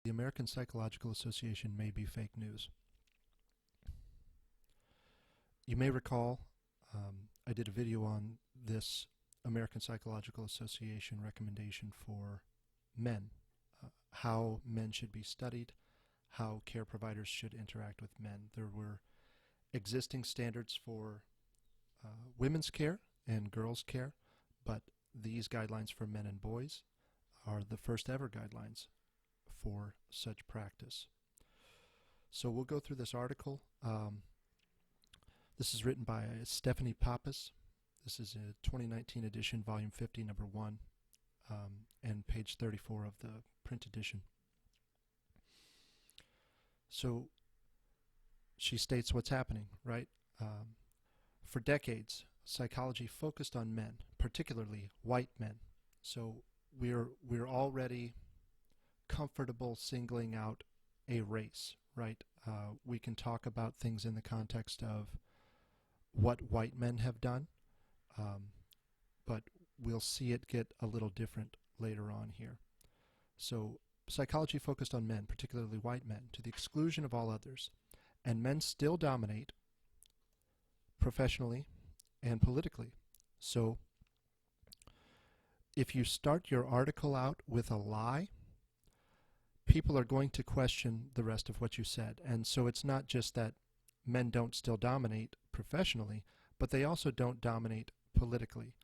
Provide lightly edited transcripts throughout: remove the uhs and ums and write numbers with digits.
The American Psychological Association may be fake news. You may recall I did a video on this American Psychological Association recommendation for men, how men should be studied, how care providers should interact with men. There were existing standards for women's care and girls' care, but these guidelines for men and boys are the first ever guidelines for such practice. So we'll go through this article. This is written by Stephanie Pappas. This is a 2019 edition, volume 50, number 1, and page 34 of the print edition. So she states what's happening, right? For decades, psychology focused on men, particularly white men. So we're already comfortable singling out a race, right? We can talk about things in the context of what white men have done, but we'll see it get a little different later on here. So psychology focused on men, particularly white men, to the exclusion of all others, and men still dominate professionally and politically. So if you start your article out with a lie, people are going to question the rest of what you said. And so it's not just that men don't still dominate professionally, but they also don't dominate politically.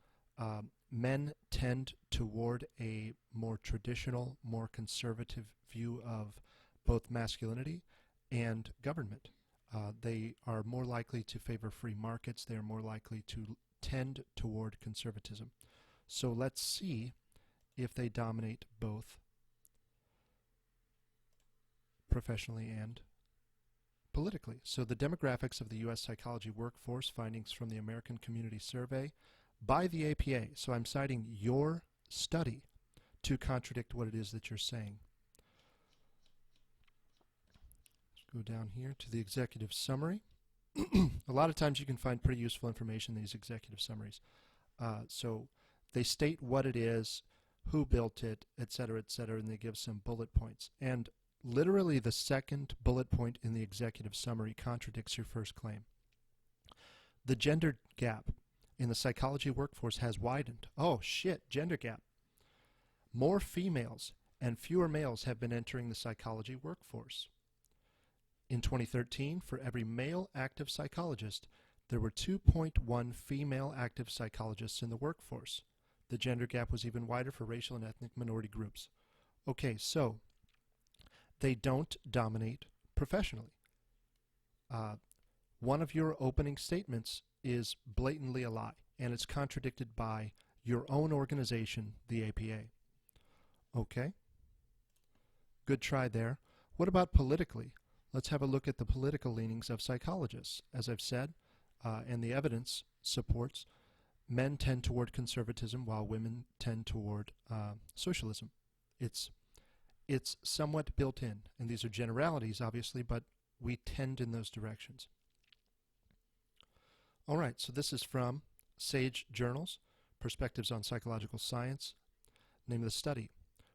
Men tend toward a more traditional, more conservative view of both masculinity and government. They are more likely to favor free markets. They are more likely to tend toward conservatism. So let's see if they dominate both professionally and politically. So the demographics of the U.S. psychology workforce, findings from the American Community Survey by the APA. So I'm citing your study to contradict what it is that you're saying. Let's go down here to the executive summary. A lot of times you can find pretty useful information in these executive summaries. So they state what it is, who built it, et cetera, and they give some bullet points. And literally the second bullet point in the executive summary contradicts your first claim. The gender gap in the psychology workforce has widened. Oh shit, gender gap. More females and fewer males have been entering the psychology workforce. In 2013, for every male active psychologist, there were 2.1 female active psychologists in the workforce. The gender gap was even wider for racial and ethnic minority groups. Okay, so they don't dominate professionally. One of your opening statements is blatantly a lie, and it's contradicted by your own organization, the APA. Okay, good try there. What about politically? Let's have a look at the political leanings of psychologists. As I've said, and the evidence supports, men tend toward conservatism while women tend toward socialism. It's somewhat built in, and these are generalities, obviously, but we tend in those directions. All right, so this is from Sage Journals, Perspectives on Psychological Science. Name of the study,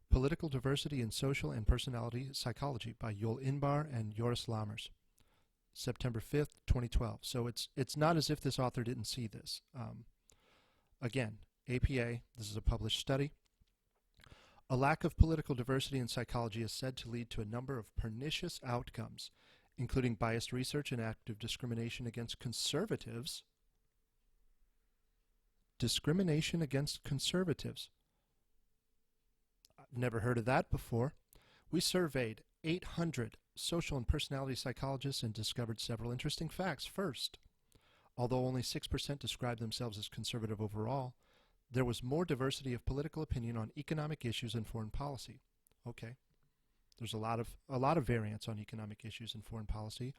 Political Diversity in Social and Personality Psychology by Joel Inbar and Joris Lammers, September 5th, 2012. So it's not as if this author didn't see this. Again, APA, this is a published study. A lack of political diversity in psychology is said to lead to a number of pernicious outcomes, including biased research and active discrimination against conservatives. Discrimination against conservatives. I've never heard of that before. We surveyed 800 social and personality psychologists and discovered several interesting facts. First, although only 6% described themselves as conservative overall, there was more diversity of political opinion on economic issues and foreign policy. Okay, there's a lot of variance on economic issues and foreign policy.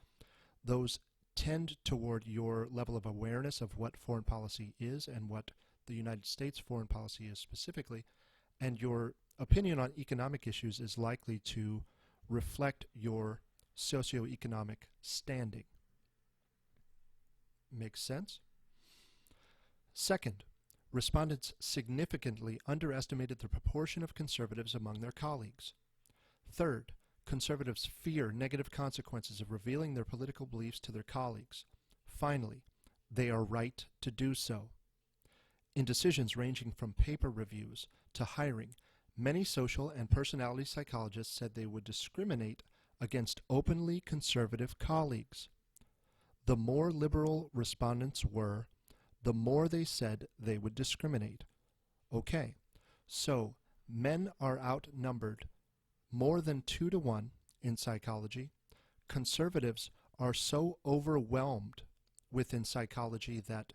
Those tend toward your level of awareness of what foreign policy is and what the United States foreign policy is specifically, and your opinion on economic issues is likely to reflect your socioeconomic standing. Makes sense? Second, respondents significantly underestimated the proportion of conservatives among their colleagues. Third, Conservatives fear negative consequences of revealing their political beliefs to their colleagues. Finally, they are right to do so. In decisions ranging from paper reviews to hiring, many social and personality psychologists said they would discriminate against openly conservative colleagues. The more liberal respondents were, the more they said they would discriminate. Okay, so men are outnumbered more than 2 to 1 in psychology. Conservatives are so overwhelmed within psychology that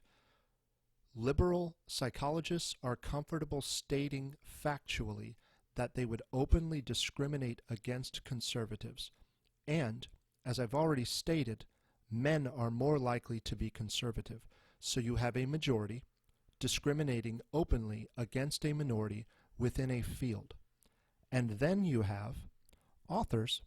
liberal psychologists are comfortable stating factually that they would openly discriminate against conservatives. And, as I've already stated, men are more likely to be conservative. So you have a majority discriminating openly against a minority within a field. And then you have authors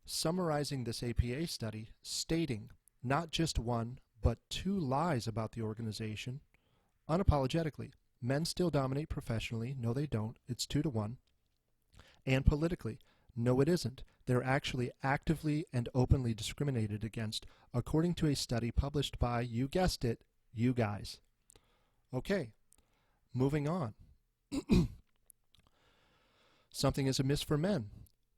summarizing this APA study, stating not just one, but 2 lies about the organization, unapologetically. Men still dominate professionally. No, they don't. It's 2 to 1. And politically. No, it isn't. They're actually actively and openly discriminated against, according to a study published by, you guessed it, you guys. Okay, moving on. Something is amiss for men.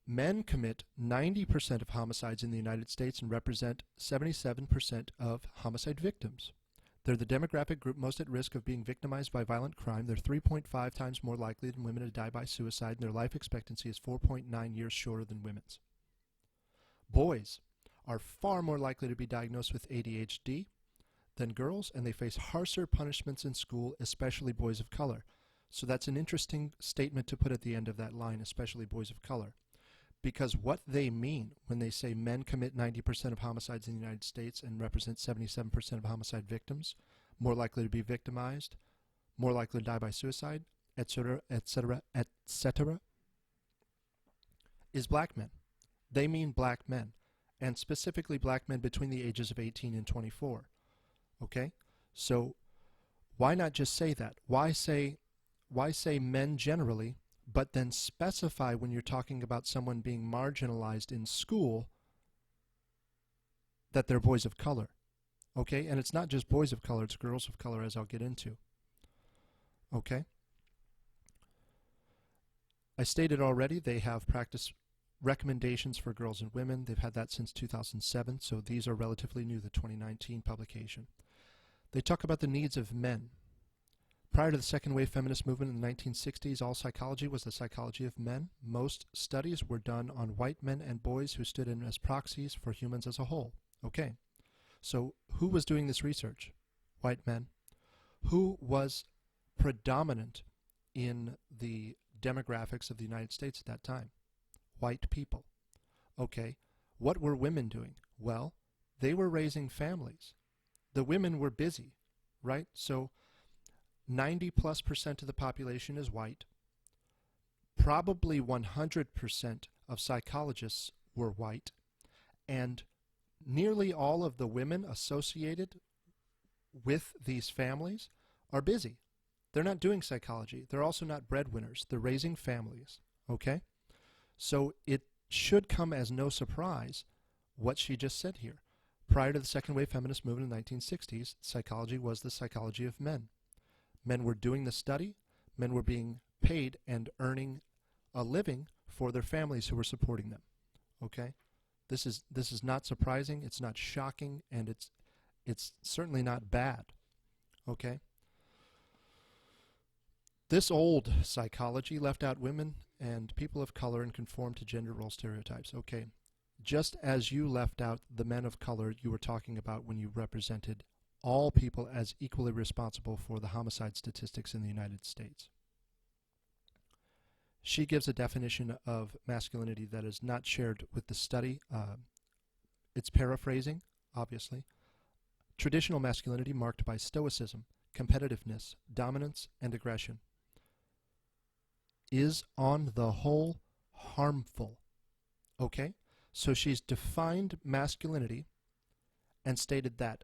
Men commit 90% of homicides in the United States and represent 77% of homicide victims. They're the demographic group most at risk of being victimized by violent crime. They're 3.5 times more likely than women to die by suicide, and their life expectancy is 4.9 years shorter than women's. Boys are far more likely to be diagnosed with ADHD than girls, and they face harsher punishments in school, especially boys of color. So that's an interesting statement to put at the end of that line, especially boys of color. Because what they mean when they say men commit 90% of homicides in the United States and represent 77% of homicide victims, more likely to be victimized, more likely to die by suicide, etc., etc., etc., is black men. They mean black men, and specifically black men between the ages of 18 and 24. Okay? So why not just say that? Why say men generally, but then specify when you're talking about someone being marginalized in school that they're boys of color? Okay? And it's not just boys of color, it's girls of color, as I'll get into. Okay? I stated already they have practice recommendations for girls and women. They've had that since 2007, so these are relatively new, the 2019 publication. They talk about the needs of men. Prior to the second wave feminist movement in the 1960s, all psychology was the psychology of men. Most studies were done on white men and boys who stood in as proxies for humans as a whole. Okay, so who was doing this research? White men. Who was predominant in the demographics of the United States at that time? White people. Okay, what were women doing? Well, they were raising families. The women were busy, right? So 90+% of the population is white. Probably 100% of psychologists were white. And nearly all of the women associated with these families are busy. They're not doing psychology. They're also not breadwinners. They're raising families. Okay? So it should come as no surprise what she just said here. Prior to the second wave feminist movement in the 1960s, psychology was the psychology of men. Men were doing the study. Men were being paid and earning a living for their families who were supporting them. Okay? This is not surprising. It's not shocking, and it's certainly not bad. Okay? This old psychology left out women and people of color and conformed to gender role stereotypes. Okay. Just as you left out the men of color you were talking about when you represented all people as equally responsible for the homicide statistics in the United States. She gives a definition of masculinity that is not shared with the study. It's paraphrasing, obviously. Traditional masculinity marked by stoicism, competitiveness, dominance, and aggression is on the whole harmful. Okay? So she's defined masculinity and stated that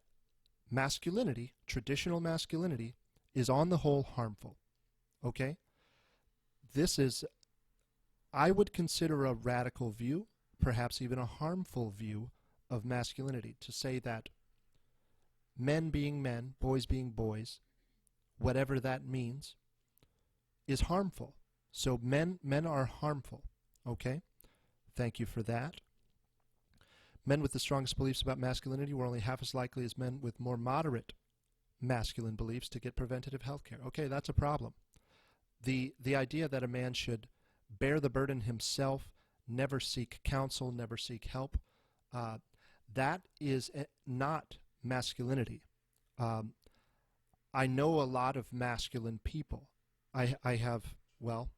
masculinity, traditional masculinity, is on the whole harmful. Okay? This is I would consider a radical view, perhaps even a harmful view of masculinity, to say that men being men, boys being boys, whatever that means, is harmful. So men are harmful. Okay? Thank you for that. Men with the strongest beliefs about masculinity were only half as likely as men with more moderate masculine beliefs to get preventative health care. Okay, that's a problem. The idea that a man should bear the burden himself, never seek counsel, never seek help, that is not masculinity. I know a lot of masculine people. I have, well,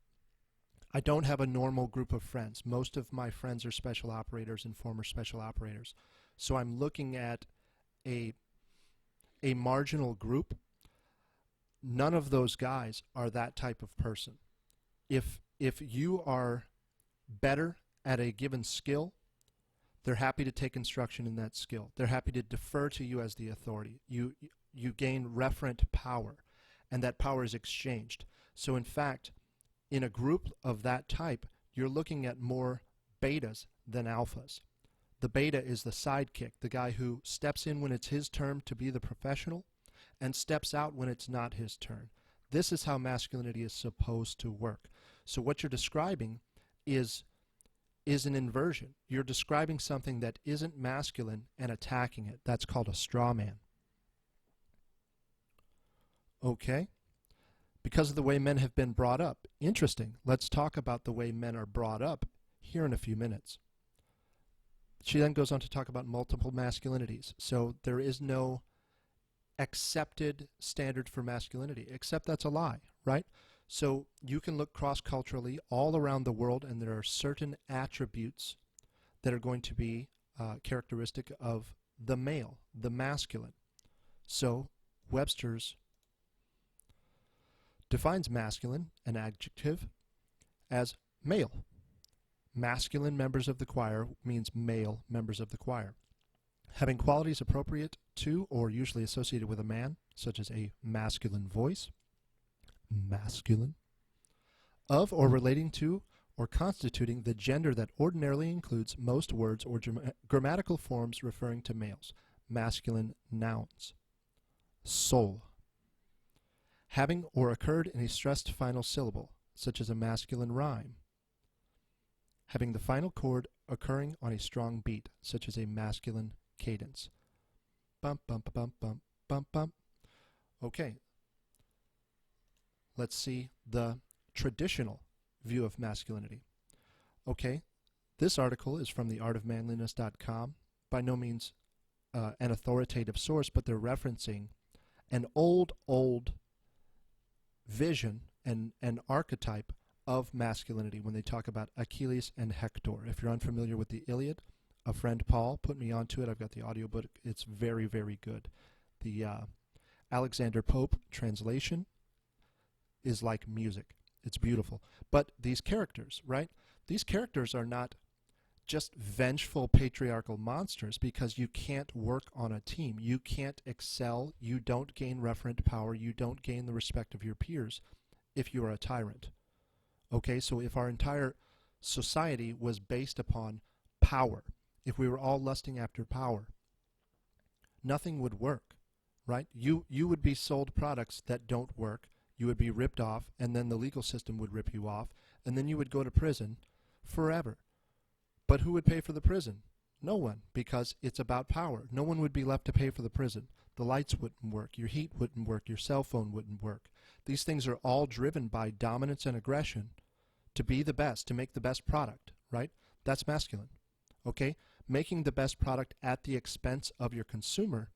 I don't have a normal group of friends. Most of my friends are special operators and former special operators. So I'm looking at a marginal group. None of those guys are that type of person. If you are better at a given skill, they're happy to take instruction in that skill. They're happy to defer to you as the authority. You gain referent power, and that power is exchanged. So in fact, in a group of that type, you're looking at more betas than alphas. The beta is the sidekick, the guy who steps in when it's his turn to be the professional and steps out when it's not his turn. This is how masculinity is supposed to work. So what you're describing is an inversion. You're describing something that isn't masculine and attacking it. That's called a straw man. Okay? Because of the way men have been brought up. Interesting. Let's talk about the way men are brought up here in a few minutes. She then goes on to talk about multiple masculinities. So there is no accepted standard for masculinity, except that's a lie, right? So you can look cross-culturally all around the world, and there are certain attributes that are going to be characteristic of the male, the masculine. So Webster's defines masculine, an adjective, as male. Masculine members of the choir means male members of the choir. Having qualities appropriate to or usually associated with a man, such as a masculine voice, masculine, of or relating to or constituting the gender that ordinarily includes most words or grammatical forms referring to males, masculine nouns. Soul. Having or occurred in a stressed final syllable, such as a masculine rhyme. Having the final chord occurring on a strong beat, such as a masculine cadence. Bump, bump, bump, bump, bump, bump. Okay. Let's see the traditional view of masculinity. Okay, this article is from theartofmanliness.com. By no means an authoritative source, but they're referencing an old vision and an archetype of masculinity when they talk about Achilles and Hector. If you're unfamiliar with the Iliad, a friend Paul put me onto it. I've got the audiobook. It's very, very good. The Alexander Pope translation is like music. It's beautiful. But these characters, right? These characters are not just vengeful patriarchal monsters because you can't work on a team. You can't excel. You don't gain referent power. You don't gain the respect of your peers if you are a tyrant. Okay, so if our entire society was based upon power, if we were all lusting after power, nothing would work, right? You would be sold products that don't work. You would be ripped off, and then the legal system would rip you off, and then you would go to prison forever. But who would pay for the prison? No one, because it's about power. No one would be left to pay for the prison. The lights wouldn't work. Your heat wouldn't work. Your cell phone wouldn't work. These things are all driven by dominance and aggression to be the best, to make the best product, right? That's masculine, okay? Making the best product at the expense of your consumer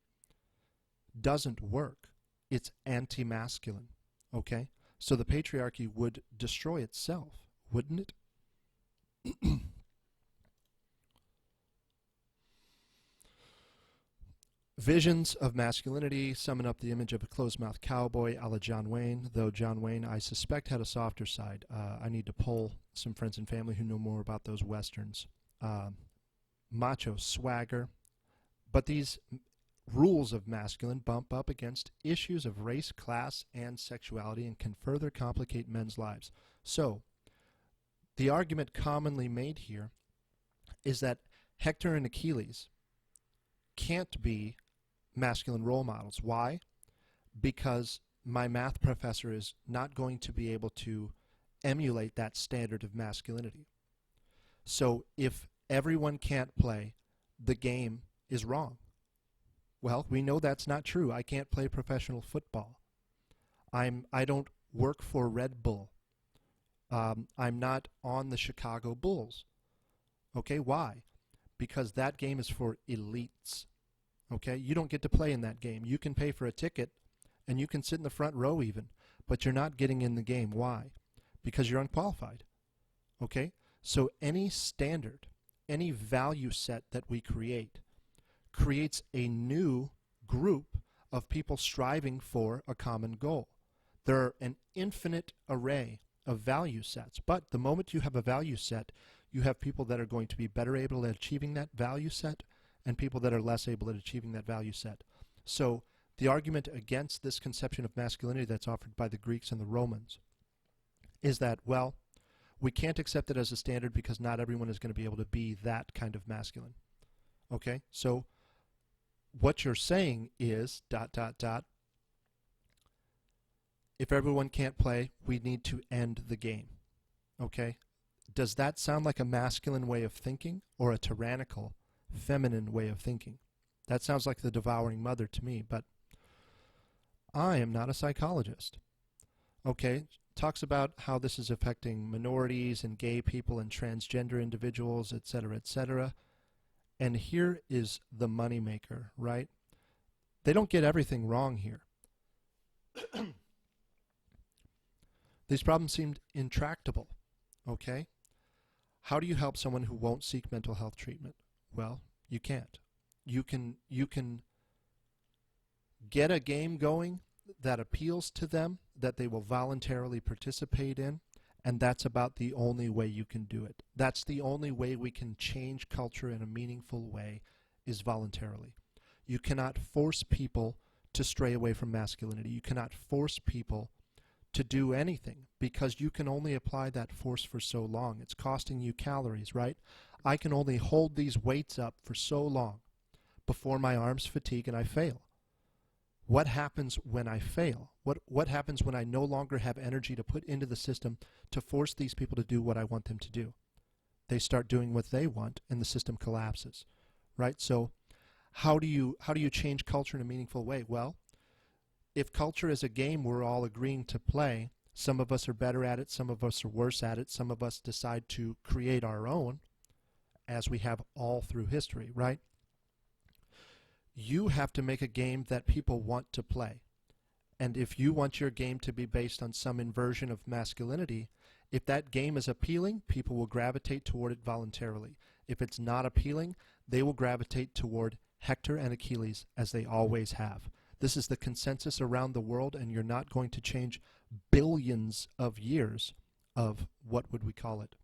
doesn't work. It's anti-masculine, okay? So the patriarchy would destroy itself, wouldn't it? Visions of masculinity summon up the image of a closed-mouthed cowboy a la John Wayne, though John Wayne, I suspect, had a softer side. I need to poll some friends and family who know more about those westerns. Macho swagger. But these rules of masculine bump up against issues of race, class, and sexuality and can further complicate men's lives. So, The argument commonly made here is that Hector and Achilles can't be masculine role models. Why? Because my math professor is not going to be able to emulate that standard of masculinity. So if everyone can't play, the game is wrong. Well, we know that's not true. I can't play professional football. I don't work for Red Bull. I'm not on the Chicago Bulls. Okay, why? Because that game is for elites. Okay, you don't get to play in that game. You can pay for a ticket and you can sit in the front row even, but you're not getting in the game. Why? Because you're unqualified. Okay, so any standard, any value set that we creates a new group of people striving for a common goal. There are an infinite array of value sets, but the moment you have a value set, you have people that are going to be better able at achieving that value set and people that are less able at achieving that value set. So the argument against this conception of masculinity that's offered by the Greeks and the Romans is that, well, we can't accept it as a standard because not everyone is going to be able to be that kind of masculine. Okay, so what you're saying is ... If everyone can't play, we need to end the game. Okay? Does that sound like a masculine way of thinking or a tyrannical, feminine way of thinking? That sounds like the devouring mother to me, but I am not a psychologist. Okay? Talks about how this is affecting minorities and gay people and transgender individuals, etc., etc. And here is the moneymaker, right? They don't get everything wrong here. These problems seemed intractable, okay? How do you help someone who won't seek mental health treatment? Well, you can't. You can get a game going that appeals to them, that they will voluntarily participate in, and that's about the only way you can do it. That's the only way we can change culture in a meaningful way, is voluntarily. You cannot force people to stray away from masculinity. You cannot force people to do anything because you can only apply that force for so long. It's costing you calories, right? I can only hold these weights up for so long before my arms fatigue and I fail. What happens when I fail? What happens when I no longer have energy to put into the system to force these people to do what I want them to do? They start doing what they want and the system collapses, right? So how do you change culture in a meaningful way? Well, if culture is a game we're all agreeing to play, some of us are better at it, some of us are worse at it, some of us decide to create our own, as we have all through history, right? You have to make a game that people want to play. And if you want your game to be based on some inversion of masculinity, if that game is appealing, people will gravitate toward it voluntarily. If it's not appealing, they will gravitate toward Hector and Achilles, as they always have. This is the consensus around the world, and you're not going to change billions of years of, what would we call it?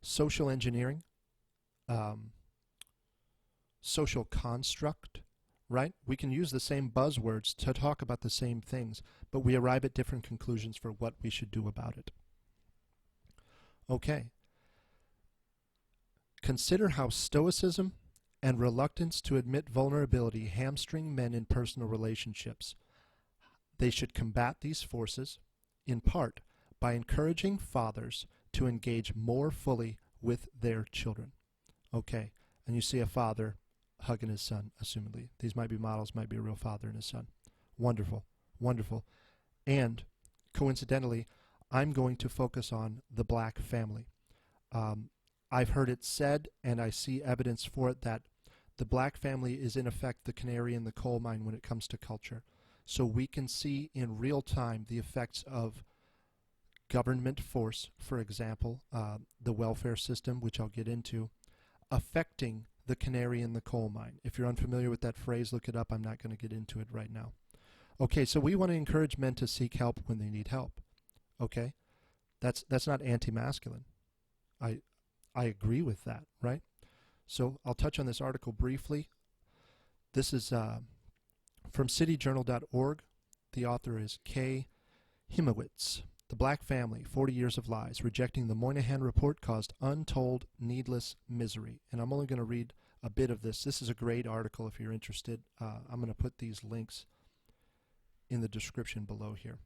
Social engineering, social construct, right? We can use the same buzzwords to talk about the same things, but we arrive at different conclusions for what we should do about it. Okay. Consider how stoicism and reluctance to admit vulnerability hamstring men in personal relationships. They should combat these forces, in part, by encouraging fathers to engage more fully with their children. Okay, and you see a father hugging his son, assumedly. These might be models, might be a real father and his son. Wonderful, wonderful. And, coincidentally, I'm going to focus on the black family. I've heard it said, and I see evidence for it, that the black family is in effect the canary in the coal mine when it comes to culture. So we can see in real time the effects of government force, for example, the welfare system, which I'll get into, affecting the canary in the coal mine. If you're unfamiliar with that phrase, look it up. I'm not going to get into it right now. Okay, so we want to encourage men to seek help when they need help. Okay? That's not anti-masculine. I agree with that, right? So I'll touch on this article briefly. This is from cityjournal.org. The author is Kay Himowitz. The Black Family, 40 Years of Lies, Rejecting the Moynihan Report Caused Untold Needless Misery. And I'm only going to read a bit of this. This is a great article if you're interested. I'm going to put these links in the description below here.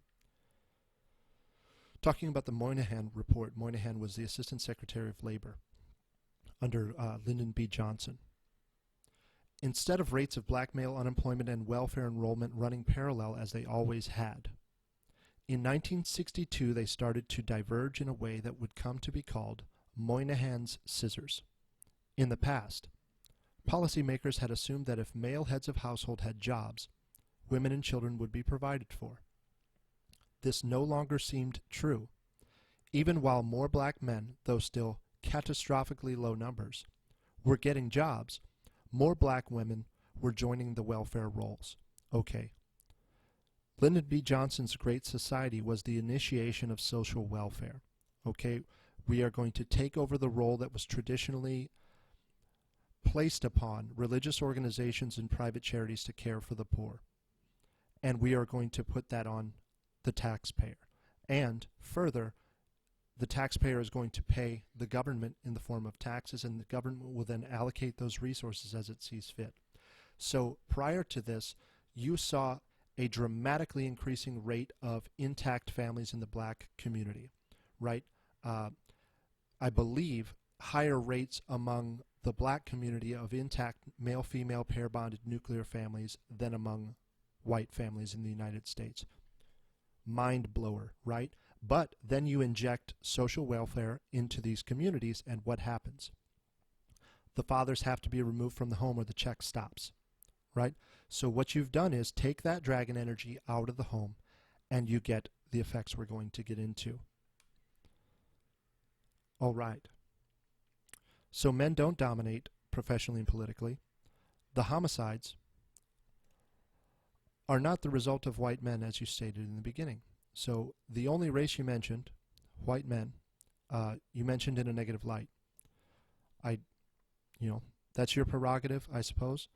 Talking about the Moynihan Report, Moynihan was the Assistant Secretary of Labor under Lyndon B. Johnson. Instead of rates of black male unemployment and welfare enrollment running parallel as they always had, in 1962 they started to diverge in a way that would come to be called Moynihan's scissors. In the past, policymakers had assumed that if male heads of household had jobs, women and children would be provided for. This no longer seemed true. Even while more black men, though still catastrophically low numbers, were getting jobs, more black women were joining the welfare rolls. Okay. Lyndon B. Johnson's Great Society was the initiation of social welfare. Okay, we are going to take over the role that was traditionally placed upon religious organizations and private charities to care for the poor. And we are going to put that on the taxpayer. And further, the taxpayer is going to pay the government in the form of taxes, and the government will then allocate those resources as it sees fit. So prior to this, you saw a dramatically increasing rate of intact families in the black community, right? I believe higher rates among the black community of intact male-female pair-bonded nuclear families than among white families in the United States. Mind blower, right? But then you inject social welfare into these communities, and what happens? The fathers have to be removed from the home or the check stops, right? So what you've done is take that dragon energy out of the home, and you get the effects we're going to get into. All right. So men don't dominate professionally and politically. The homicides are not the result of white men, as you stated in the beginning. So the only race you mentioned, white men, you mentioned in a negative light. That's your prerogative, I suppose.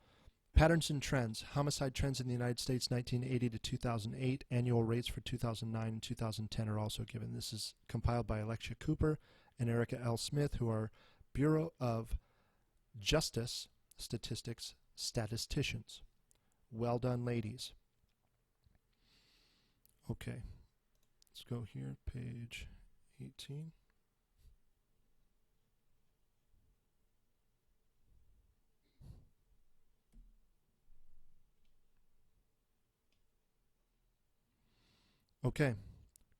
Patterns and trends. Homicide trends in the United States 1980 to 2008. Annual rates for 2009 and 2010 are also given. This is compiled by Alexia Cooper and Erica L. Smith, who are Bureau of Justice Statistics statisticians. Well done, ladies. Okay. Let's go here, page 18. Okay.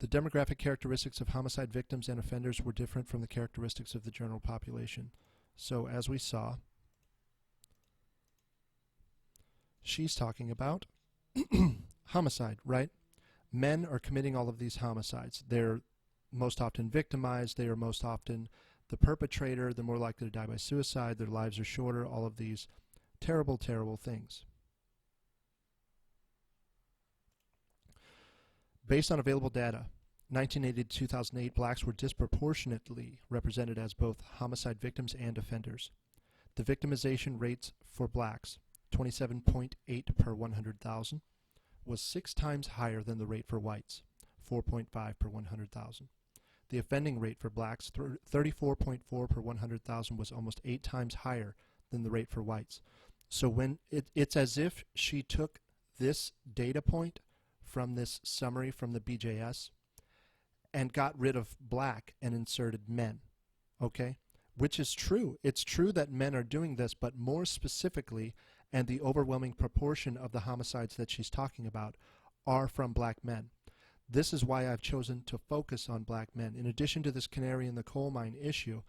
The demographic characteristics of homicide victims and offenders were different from the characteristics of the general population. So as we saw, she's talking about homicide, right? Men are committing all of these homicides. They're most often victimized. They are most often the perpetrator. They're more likely to die by suicide. Their lives are shorter. All of these terrible, terrible things. Based on available data, 1980 to 2008, blacks were disproportionately represented as both homicide victims and offenders. The victimization rates for blacks, 27.8 per 100,000, was 6 times higher than the rate for whites, 4.5 per 100,000. The offending rate for blacks, 34.4 per 100,000, was almost 8 times higher than the rate for whites. So when it's as if she took this data point from this summary from the BJS and got rid of black and inserted men, okay? Which is true. It's true that men are doing this, but more specifically, and the overwhelming proportion of the homicides that she's talking about are from black men. This is why I've chosen to focus on black men. In addition to this canary in the coal mine issue,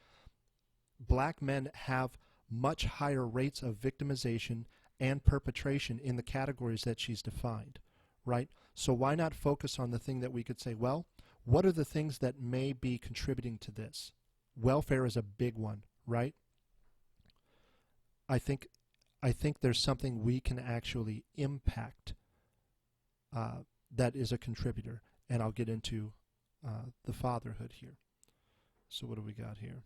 black men have much higher rates of victimization and perpetration in the categories that she's defined, right? So why not focus on the thing that we could say, well, what are the things that may be contributing to this? Welfare is a big one, right? I think there's something we can actually impact that is a contributor, and I'll get into the fatherhood here. So what do we got here?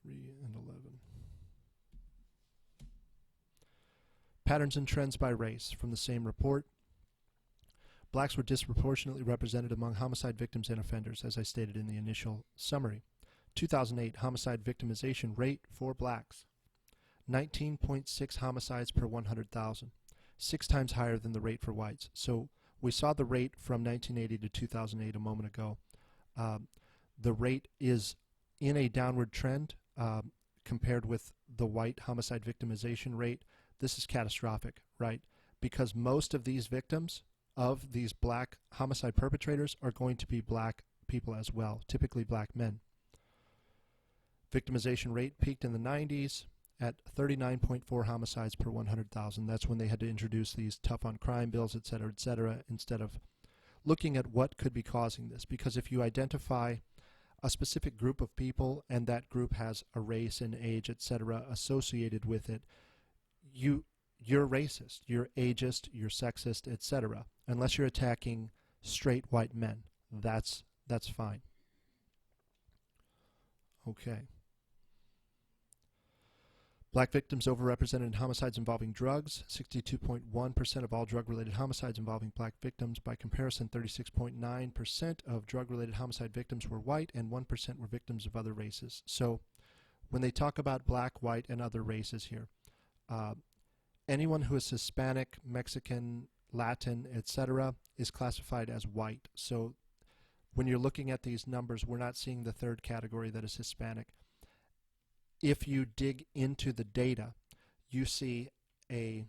3 and 11. Patterns and trends by race from the same report. Blacks were disproportionately represented among homicide victims and offenders, as I stated in the initial summary. 2008 homicide victimization rate for blacks, 19.6 homicides per 100,000, 6 times higher than the rate for whites. So we saw the rate from 1980 to 2008 a moment ago. The rate is in a downward trend compared with the white homicide victimization rate. This is catastrophic, right? Because most of these victims of these black homicide perpetrators are going to be black people as well, typically black men. Victimization rate peaked in the 90s at 39.4 homicides per 100,000. That's when they had to introduce these tough on crime bills, et cetera, instead of looking at what could be causing this. Because if you identify a specific group of people and that group has a race and age, et cetera, associated with it, you're racist, you're ageist, you're sexist, et cetera. Unless you're attacking straight white men. That's fine. Okay. Black victims overrepresented in homicides involving drugs, 62.1% of all drug-related homicides involving black victims. By comparison, 36.9% of drug-related homicide victims were white and 1% were victims of other races. So when they talk about black, white, and other races here, anyone who is Hispanic, Mexican, Latin, etc., is classified as white. So when you're looking at these numbers, we're not seeing the third category that is Hispanic. If you dig into the data, you see a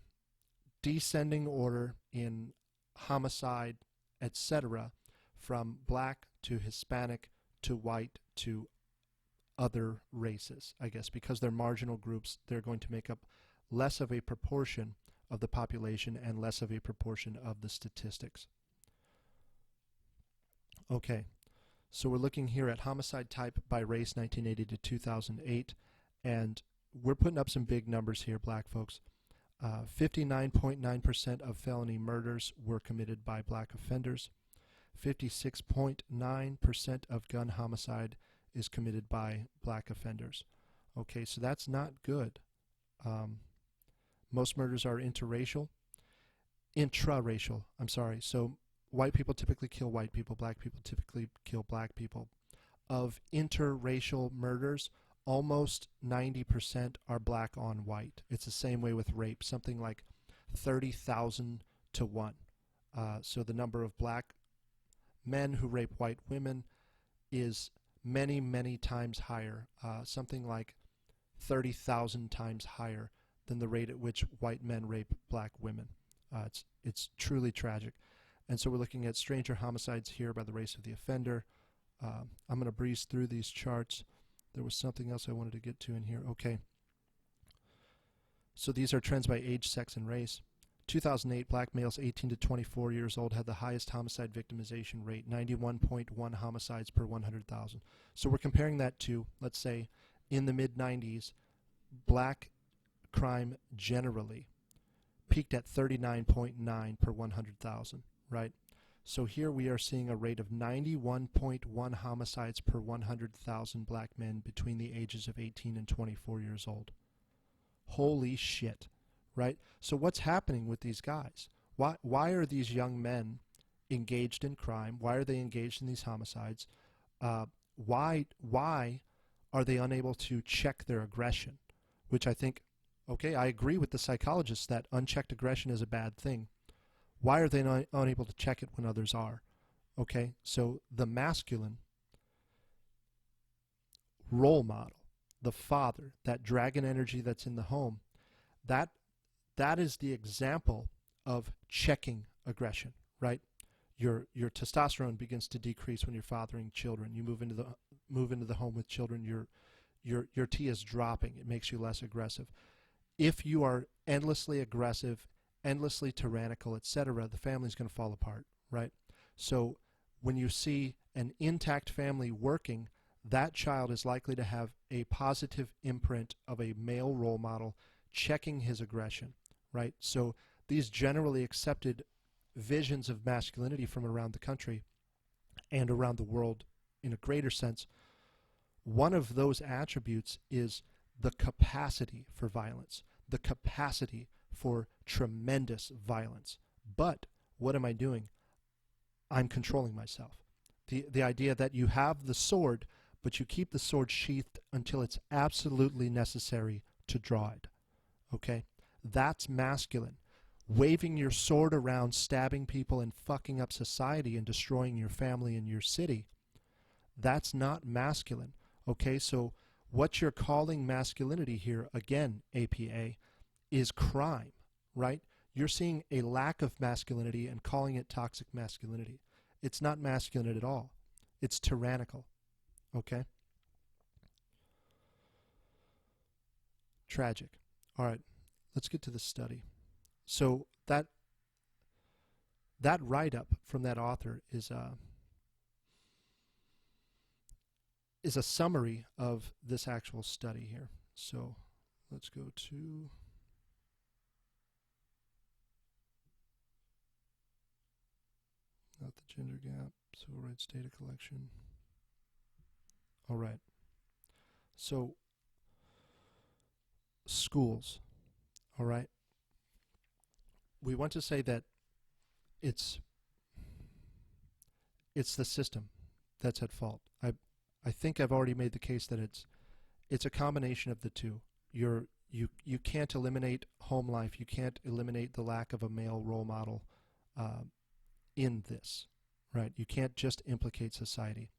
descending order in homicide, etc., from black to Hispanic to white to other races, I guess, because they're marginal groups. They're going to make up less of a proportion of the population and less of a proportion of the statistics. Okay, so we're looking here at homicide type by race 1980 to 2008, and we're putting up some big numbers here, black folks. 59.9% of felony murders were committed by black offenders. 56.9% of gun homicide is committed by black offenders. Okay, so that's not good. Most murders are intraracial. I'm sorry. So white people typically kill white people, black people typically kill black people. Of interracial murders, almost 90% are black on white. It's the same way with rape, something like 30,000 to 1. So the number of black men who rape white women is many, many times higher, something like 30,000 times higher than the rate at which white men rape black women. It's truly tragic. And so we're looking at stranger homicides here by the race of the offender. I'm going to breeze through these charts. There was something else I wanted to get to in here. Okay. So these are trends by age, sex, and race. 2008, black males 18 to 24 years old had the highest homicide victimization rate, 91.1 homicides per 100,000. So we're comparing that to, let's say, in the mid-90s, black crime generally peaked at 39.9 per 100,000, right? So here we are seeing a rate of 91.1 homicides per 100,000 black men between the ages of 18 and 24 years old. Holy shit, right? So what's happening with these guys? Why are these young men engaged in crime? Why are they engaged in these homicides? Why are they unable to check their aggression? Which I think, okay, I agree with the psychologists that unchecked aggression is a bad thing. Why are they not unable to check it when others are? Okay, so the masculine role model, the father, that dragon energy that's in the home, that is the example of checking aggression, right? Your testosterone begins to decrease when you're fathering children. You move into the home with children. Your T is dropping. It makes you less aggressive. If you are endlessly aggressive, endlessly tyrannical, etc., the family's going to fall apart, right? So when you see an intact family working, that child is likely to have a positive imprint of a male role model checking his aggression, right? So these generally accepted visions of masculinity from around the country and around the world in a greater sense, one of those attributes is the capacity for violence, the capacity for tremendous violence. But what am I doing? I'm controlling myself. The idea that you have the sword, but you keep the sword sheathed until it's absolutely necessary to draw it. Okay? That's masculine. Waving your sword around, stabbing people and fucking up society and destroying your family and your city, that's not masculine. Okay? So what you're calling masculinity here, again, APA, is crime, right? You're seeing a lack of masculinity and calling it toxic masculinity. It's not masculine at all. It's tyrannical. Okay? Tragic. All right, let's get to the study. So that write-up from that author is a summary of this actual study here. So let's go to not the gender gap, civil rights data collection. All right. So schools, all right. We want to say that it's the system that's at fault. I think I've already made the case that it's a combination of the two. You can't eliminate home life. You can't eliminate the lack of a male role model in this, right? You can't just implicate society.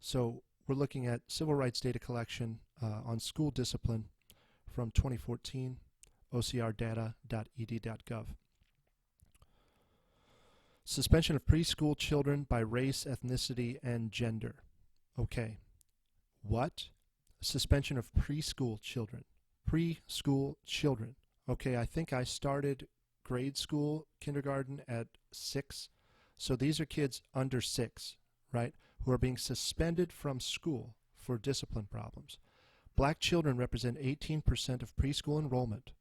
So we're looking at civil rights data collection on school discipline from 2014, ocrdata.ed.gov. Suspension of preschool children by race, ethnicity, and gender. Okay. What? Suspension of preschool children. Preschool children. Okay, I think I started grade school, kindergarten at 6. So these are kids under 6, right, who are being suspended from school for discipline problems. Black children represent 18% of preschool enrollment,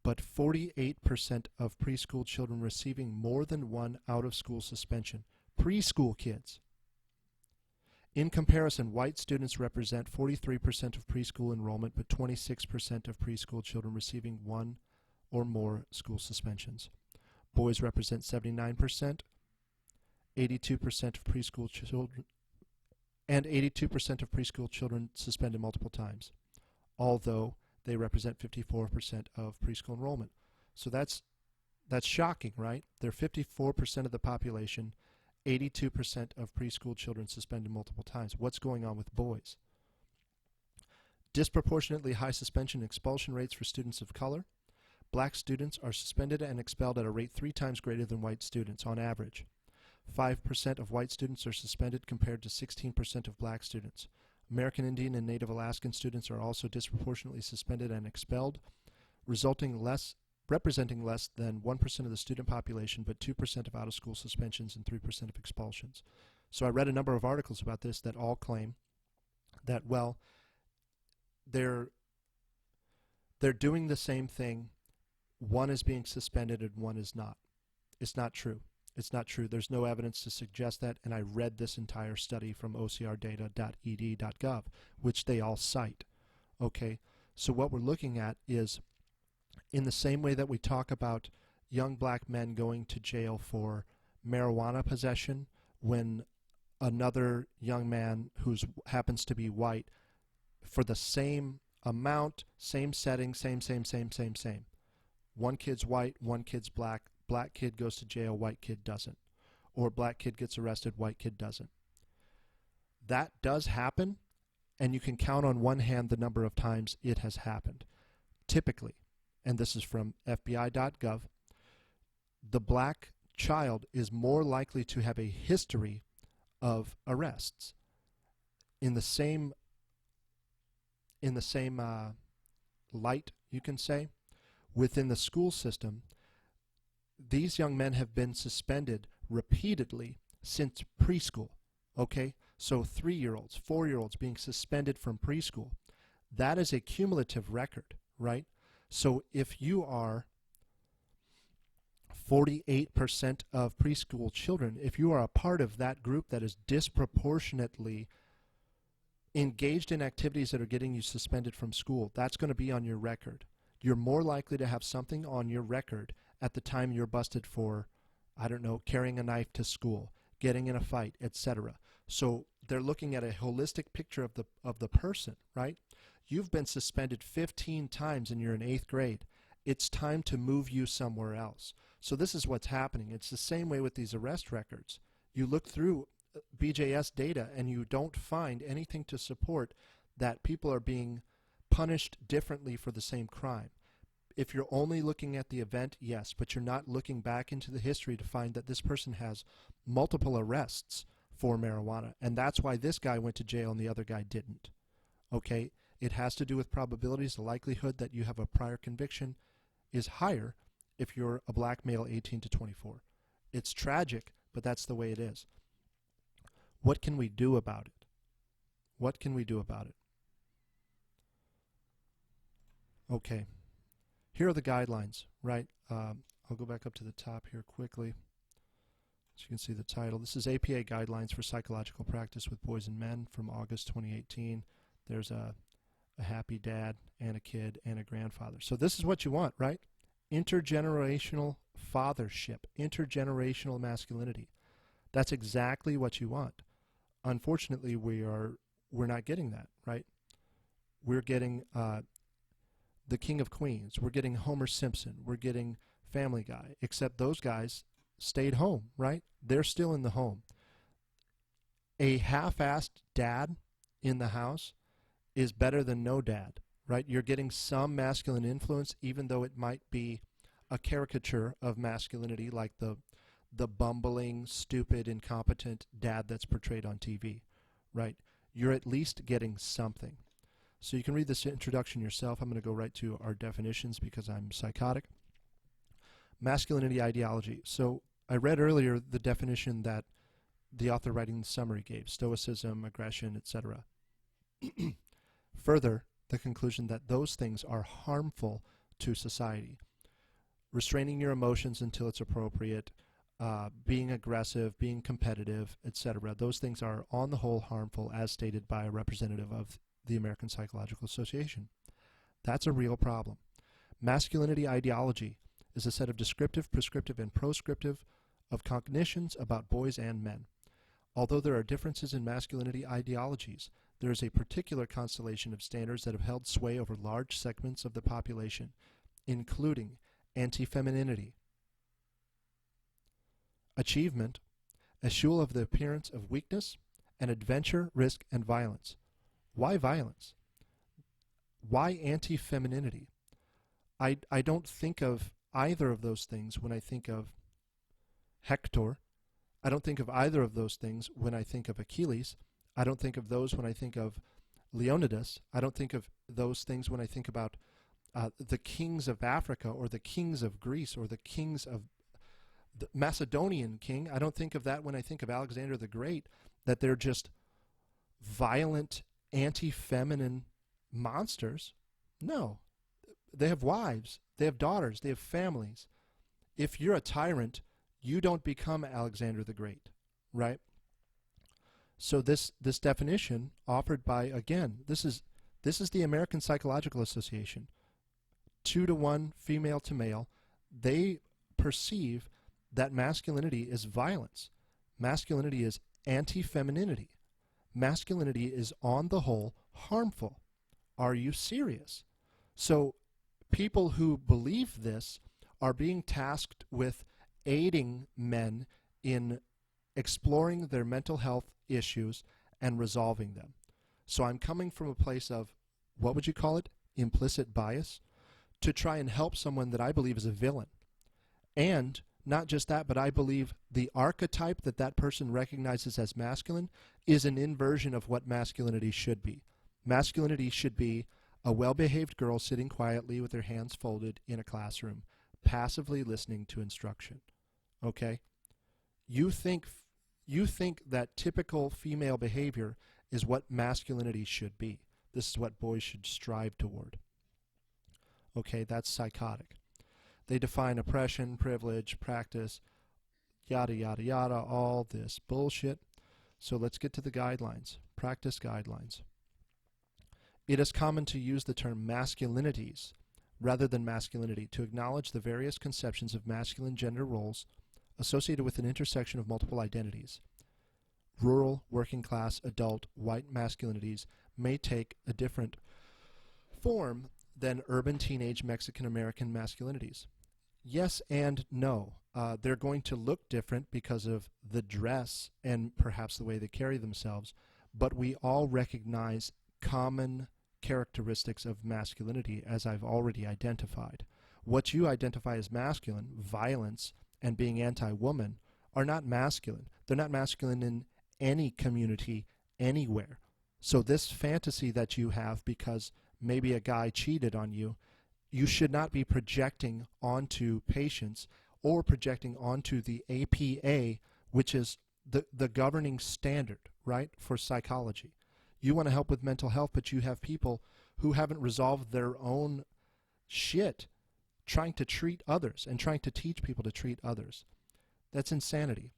but 48% of preschool children receiving more than one out-of-school suspension. Preschool kids. In comparison, white students represent 43% of preschool enrollment, but 26% of preschool children receiving one or more school suspensions. Boys represent 79%, 82% of preschool children, and 82% of preschool children suspended multiple times, although they represent 54% of preschool enrollment. So that's shocking, right? They're 54% of the population, 82% of preschool children suspended multiple times. What's going on with boys? Disproportionately high suspension and expulsion rates for students of color. Black students are suspended and expelled at a rate 3 times greater than white students on average. 5% of white students are suspended compared to 16% of black students. American Indian and Native Alaskan students are also disproportionately suspended and expelled, representing less than 1% of the student population, but 2% of out-of-school suspensions and 3% of expulsions. So I read a number of articles about this that all claim that, well, they're doing the same thing. One is being suspended and one is not. It's not true. It's not true. There's no evidence to suggest that, and I read this entire study from ocrdata.ed.gov, which they all cite. Okay, so what we're looking at is, in the same way that we talk about young black men going to jail for marijuana possession when another young man who happens to be white, for the same amount, same setting, same. One kid's white, one kid's black. Black kid goes to jail, white kid doesn't. Or black kid gets arrested, white kid doesn't. That does happen, and you can count on one hand the number of times it has happened. Typically, and this is from FBI.gov, the black child is more likely to have a history of arrests. In the same light, you can say, within the school system, these young men have been suspended repeatedly since preschool, okay? So 3-year-olds, 4-year-olds being suspended from preschool. That is a cumulative record, right? So if you are 48% of preschool children, if you are a part of that group that is disproportionately engaged in activities that are getting you suspended from school, that's going to be on your record. You're more likely to have something on your record at the time you're busted for I don't know, carrying a knife to school, getting in a fight, etc. So they're looking at a holistic picture of the person, right? You've been suspended 15 times and you're in 8th grade. It's time to move you somewhere else. So this is what's happening. It's the same way with these arrest records. You look through BJS data and you don't find anything to support that people are being punished differently for the same crime. If you're only looking at the event, yes, but you're not looking back into the history to find that this person has multiple arrests for marijuana. And that's why this guy went to jail and the other guy didn't. Okay? It has to do with probabilities. The likelihood that you have a prior conviction is higher if you're a black male 18 to 24. It's tragic, but that's the way it is. What can we do about it? What can we do about it? Okay. Here are the guidelines, right? I'll go back up to the top here quickly. So you can see the title. This is APA Guidelines for Psychological Practice with Boys and Men from August 2018. There's a happy dad and a kid and a grandfather. So this is what you want, right? Intergenerational fathership, intergenerational masculinity. That's exactly what you want. Unfortunately, we're not getting that, right? We're getting the King of Queens. We're getting Homer Simpson. We're getting Family Guy, except those guys stayed home, right? They're still in the home. A half-assed dad in the house is better than no dad, right? You're getting some masculine influence, even though it might be a caricature of masculinity, like the bumbling, stupid, incompetent dad that's portrayed on TV, right? You're at least getting something. So you can read this introduction yourself. I'm going to go right to our definitions because I'm psychotic. Masculinity ideology. So I read earlier the definition that the author writing the summary gave: stoicism, aggression, etc. Further, the conclusion that those things are harmful to society. Restraining your emotions until it's appropriate, being aggressive, being competitive, etc. Those things are on the whole harmful, as stated by a representative of the American Psychological Association. That's a real problem. Masculinity ideology is a set of descriptive, prescriptive, and proscriptive of cognitions about boys and men. Although there are differences in masculinity ideologies, there is a particular constellation of standards that have held sway over large segments of the population, including anti-femininity, achievement, eschewal of the appearance of weakness, and adventure, risk, and violence. Why violence? Why anti-femininity? I don't think of either of those things when I think of Hector. I don't think of either of those things when I think of Achilles. I don't think of those when I think of Leonidas. I don't think of those things when I think about the kings of Africa or the kings of Greece or the kings of the Macedonian king. I don't think of that when I think of Alexander the Great, that they're just violent, anti-feminine monsters. No. They have wives. They have daughters. They have families. If you're a tyrant, you don't become Alexander the Great, right? So this definition offered by, again, this is the American Psychological Association. 2-to-1 female to male. They perceive that masculinity is violence. Masculinity is anti-femininity. Masculinity is, on the whole, harmful. Are you serious? So people who believe this are being tasked with aiding men in exploring their mental health issues and resolving them. So I'm coming from a place of, what would you call it? Implicit bias, to try and help someone that I believe is a villain. And not just that, but I believe the archetype that that person recognizes as masculine is an inversion of what masculinity should be. Masculinity should be a well-behaved girl sitting quietly with her hands folded in a classroom, passively listening to instruction. Okay? You think that typical female behavior is what masculinity should be. This is what boys should strive toward. Okay, that's psychotic. They define oppression, privilege, practice, yada, yada, yada, all this bullshit. So let's get to the guidelines. Practice guidelines. It is common to use the term masculinities rather than masculinity to acknowledge the various conceptions of masculine gender roles associated with an intersection of multiple identities. Rural, working class, adult, white masculinities may take a different form than urban teenage Mexican American masculinities. Yes and no. They're going to look different because of the dress and perhaps the way they carry themselves, but we all recognize common characteristics of masculinity as I've already identified. What you identify as masculine, violence, and being anti-woman, are not masculine. They're not masculine in any community anywhere. So this fantasy that you have because maybe a guy cheated on you, you should not be projecting onto patients or projecting onto the APA, which is the governing standard, right, for psychology. You want to help with mental health, but you have people who haven't resolved their own shit trying to treat others and trying to teach people to treat others. That's insanity.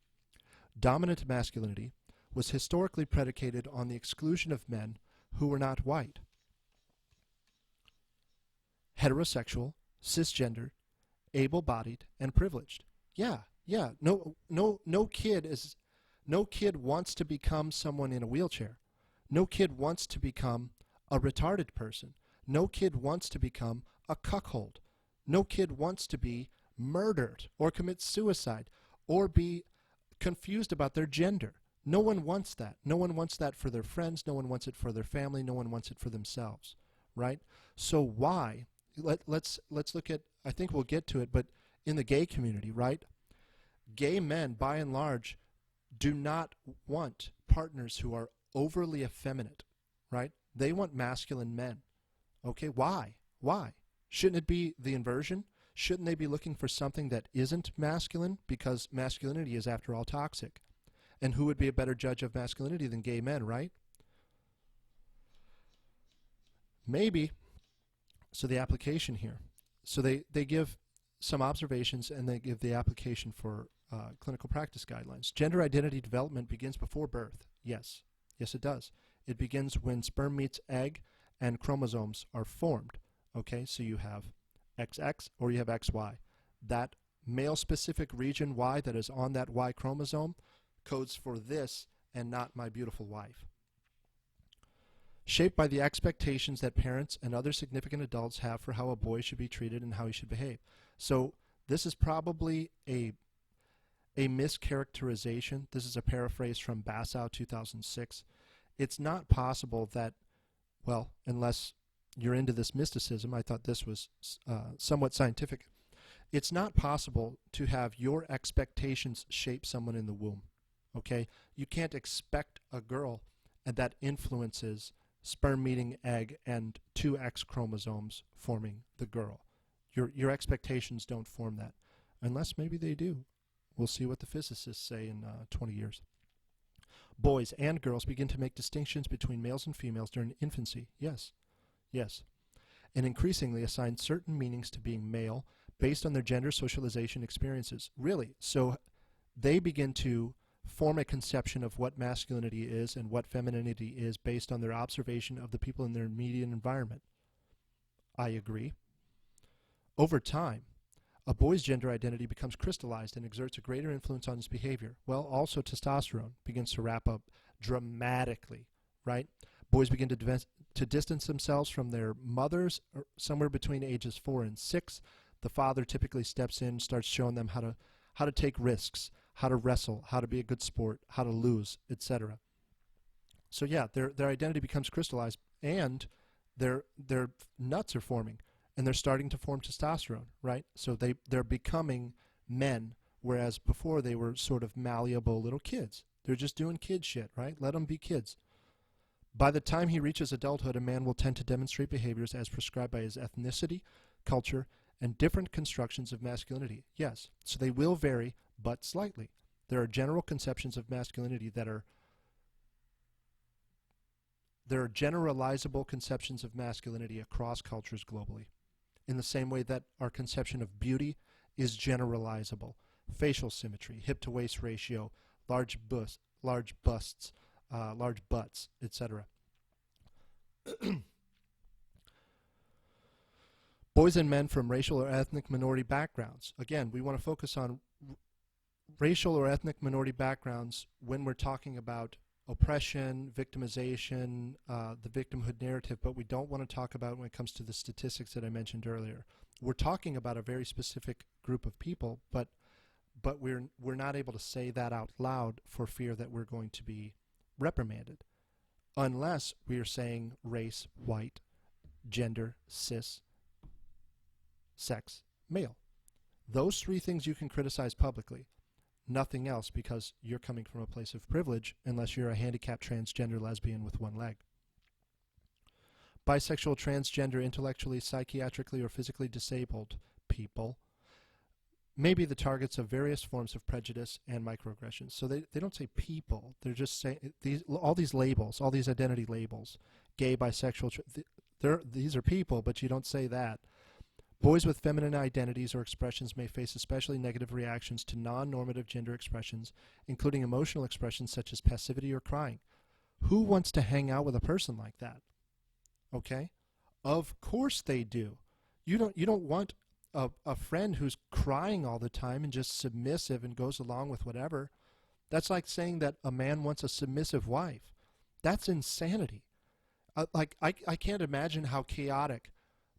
Dominant masculinity was historically predicated on the exclusion of men who were not white. Heterosexual, cisgender, able-bodied, and privileged. Yeah. No kid wants to become someone in a wheelchair. No kid wants to become a retarded person. No kid wants to become a cuckold. No kid wants to be murdered or commit suicide or be confused about their gender. No one wants that. No one wants that for their friends. No one wants it for their family. No one wants it for themselves, right? So why? Let's look at, I think we'll get to it, but in the gay community, right? Gay men, by and large, do not want partners who are overly effeminate, right? They want masculine men. Okay, why? Why? Shouldn't it be the inversion? Shouldn't they be looking for something that isn't masculine? Because masculinity is, after all, toxic. And who would be a better judge of masculinity than gay men, right? Maybe. So the application here. So they give some observations and they give the application for clinical practice guidelines. Gender identity development begins before birth. Yes. Yes, it does. It begins when sperm meets egg and chromosomes are formed. Okay, so you have XX or you have XY. That male-specific region Y that is on that Y chromosome codes for this and not my beautiful wife. Shaped by the expectations that parents and other significant adults have for how a boy should be treated and how he should behave. So this is probably a mischaracterization. This is a paraphrase from Bassow, 2006. It's not possible that, well, unless you're into this mysticism, I thought this was somewhat scientific. It's not possible to have your expectations shape someone in the womb, okay? You can't expect a girl and that influences sperm meeting egg and 2 X chromosomes forming the girl. Your expectations don't form that, unless maybe they do. We'll see what the physicists say in 20 years. Boys and girls begin to make distinctions between males and females during infancy. Yes. Yes. And increasingly assign certain meanings to being male based on their gender socialization experiences. Really. So they begin to form a conception of what masculinity is and what femininity is based on their observation of the people in their immediate environment. I agree. Over time, a boy's gender identity becomes crystallized and exerts a greater influence on his behavior. Well, also testosterone begins to wrap up dramatically, right? Boys begin to distance themselves from their mothers somewhere between ages 4 and 6. The father typically steps in, starts showing them how to take risks, how to wrestle, how to be a good sport, how to lose, etc. So yeah, their identity becomes crystallized, and their nuts are forming, and they're starting to form testosterone, right? So they're becoming men, whereas before they were sort of malleable little kids. They're just doing kid shit, right? Let them be kids. By the time he reaches adulthood, a man will tend to demonstrate behaviors as prescribed by his ethnicity, culture, and different constructions of masculinity. Yes, so they will vary, but slightly. There are general conceptions of masculinity there are generalizable conceptions of masculinity across cultures globally, in the same way that our conception of beauty is generalizable. Facial symmetry, hip-to-waist ratio, large busts, large butts, etc. Boys and men from racial or ethnic minority backgrounds. Again, we want to focus on racial or ethnic minority backgrounds, when we're talking about oppression, victimization, the victimhood narrative, but we don't want to talk about when it comes to the statistics that I mentioned earlier. We're talking about a very specific group of people, but we're not able to say that out loud for fear that we're going to be reprimanded, unless we are saying race, white, gender, cis, sex, male. Those three things you can criticize publicly. Nothing else, because you're coming from a place of privilege, unless you're a handicapped transgender lesbian with one leg. Bisexual, transgender, intellectually, psychiatrically, or physically disabled people may be the targets of various forms of prejudice and microaggressions. So they don't say people. They're just saying all these labels, all these identity labels, gay, bisexual, these are people, but you don't say that. Boys with feminine identities or expressions may face especially negative reactions to non-normative gender expressions, including emotional expressions such as passivity or crying. Who wants to hang out with a person like that? Okay? Of course they do. You don't want a friend who's crying all the time and just submissive and goes along with whatever. That's like saying that a man wants a submissive wife. That's insanity. I can't imagine how chaotic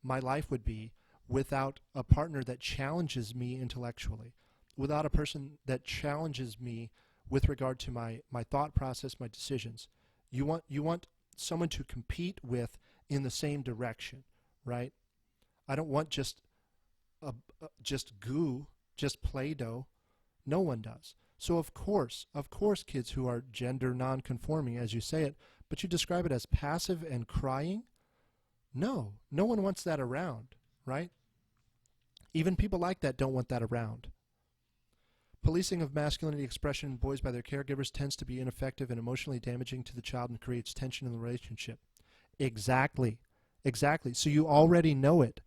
my life would be without a partner that challenges me intellectually, without a person that challenges me with regard to my thought process, my decisions. You want someone to compete with in the same direction, right? I don't want just goo, just Play-Doh. No one does. So of course, kids who are gender non-conforming, as you say it, but you describe it as passive and crying? No one wants that around, right? Even people like that don't want that around. Policing of masculinity expression in boys by their caregivers tends to be ineffective and emotionally damaging to the child and creates tension in the relationship. Exactly. So you already know it.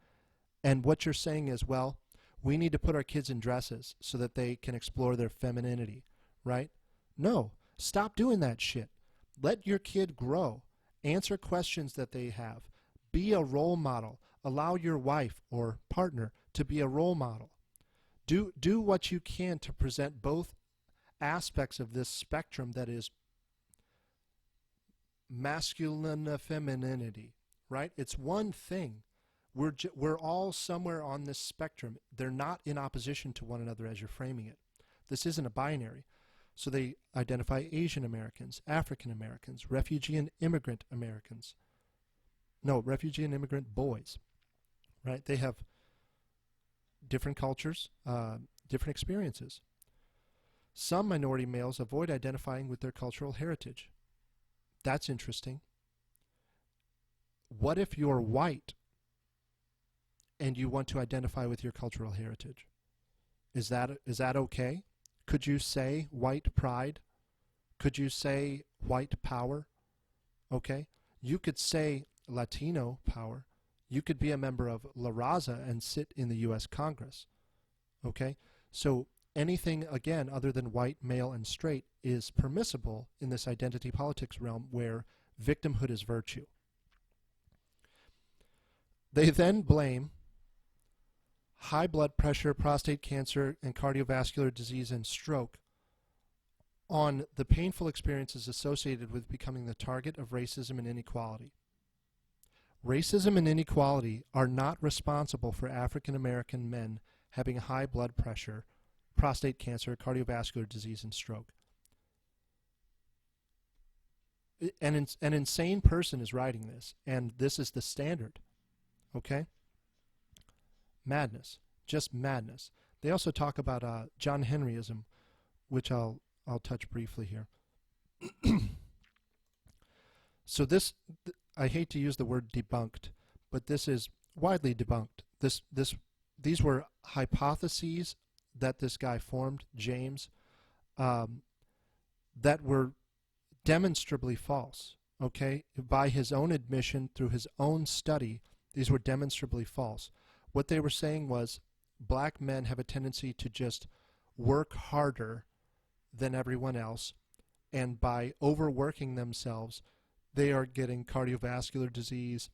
And what you're saying is, well, we need to put our kids in dresses so that they can explore their femininity, right? No, stop doing that shit. Let your kid grow. Answer questions that they have. Be a role model. Allow your wife or partner to be a role model. Do what you can to present both aspects of this spectrum that is masculine femininity, right? It's one thing. We're all somewhere on this spectrum. They're not in opposition to one another as you're framing it. This isn't a binary. So they identify Asian Americans, African Americans, refugee and immigrant Americans. No, refugee and immigrant boys, right? They have different cultures, different experiences. Some minority males avoid identifying with their cultural heritage. That's interesting. What if you're white and you want to identify with your cultural heritage? Is that okay? Could you say white pride? Could you say white power? Okay. You could say Latino power. You could be a member of La Raza and sit in the U.S. Congress. Okay. So anything, again, other than white, male, and straight is permissible in this identity politics realm where victimhood is virtue. They then blame high blood pressure, prostate cancer, and cardiovascular disease and stroke on the painful experiences associated with becoming the target of racism and inequality. Racism and inequality are not responsible for African American men having high blood pressure, prostate cancer, cardiovascular disease, and stroke. An insane person is writing this, and this is the standard. Okay? Madness. Just madness. They also talk about John Henryism, which I'll touch briefly here. So this, I hate to use the word debunked, but this is widely debunked. These were hypotheses that this guy formed, James, that were demonstrably false. Okay? By his own admission, through his own study, these were demonstrably false. What they were saying was black men have a tendency to just work harder than everyone else, and by overworking themselves, they are getting cardiovascular disease,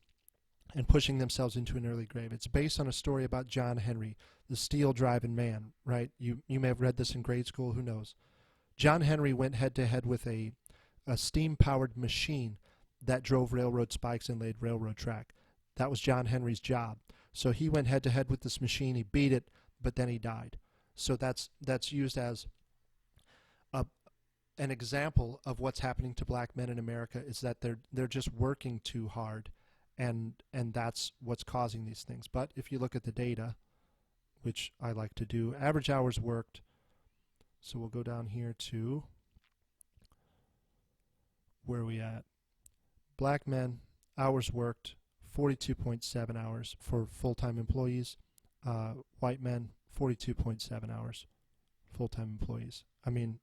and pushing themselves into an early grave. It's based on a story about John Henry, the steel-driving man, right? You may have read this in grade school, who knows? John Henry went head-to-head with a steam-powered machine that drove railroad spikes and laid railroad track. That was John Henry's job. So he went head-to-head with this machine, he beat it, but then he died. So that's used as an example of what's happening to black men in America, is that they're just working too hard, and that's what's causing these things. But if you look at the data, which I like to do, average hours worked, so we'll go down here to, where are we at? Black men, hours worked, 42.7 hours for full-time employees. White men, 42.7 hours, full-time employees. I mean,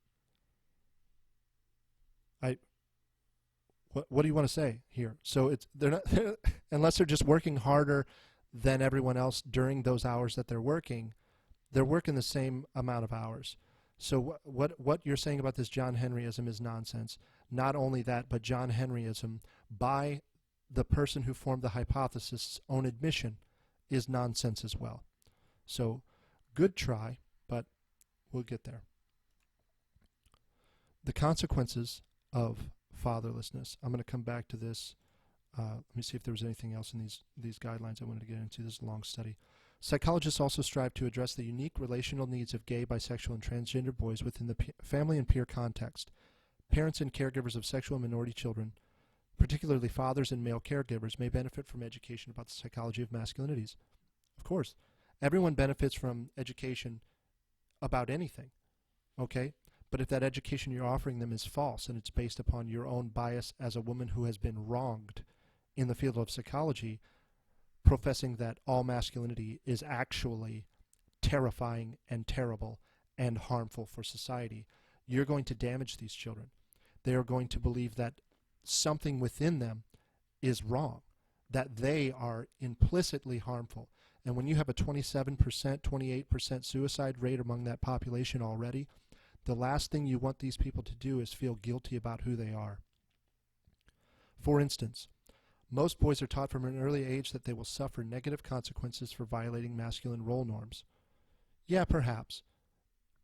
what do you want to say here? So they're not unless they're just working harder than everyone else during those hours that they're working the same amount of hours. So what you're saying about this John Henryism is nonsense. Not only that, but John Henryism, by the person who formed the hypothesis' own admission, is nonsense as well. So good try, but we'll get there. The consequences of fatherlessness. I'm going to come back to this. Let me see if there was anything else in these guidelines I wanted to get into. This is a long study. Psychologists also strive to address the unique relational needs of gay, bisexual, and transgender boys within the family and peer context. Parents and caregivers of sexual and minority children, particularly fathers and male caregivers, may benefit from education about the psychology of masculinities. Of course, everyone benefits from education about anything, okay? But if that education you're offering them is false and it's based upon your own bias as a woman who has been wronged in the field of psychology, professing that all masculinity is actually terrifying and terrible and harmful for society, you're going to damage these children. They are going to believe that something within them is wrong, that they are implicitly harmful. And when you have a 27%, 28% suicide rate among that population already, the last thing you want these people to do is feel guilty about who they are. For instance, most boys are taught from an early age that they will suffer negative consequences for violating masculine role norms. Yeah, perhaps.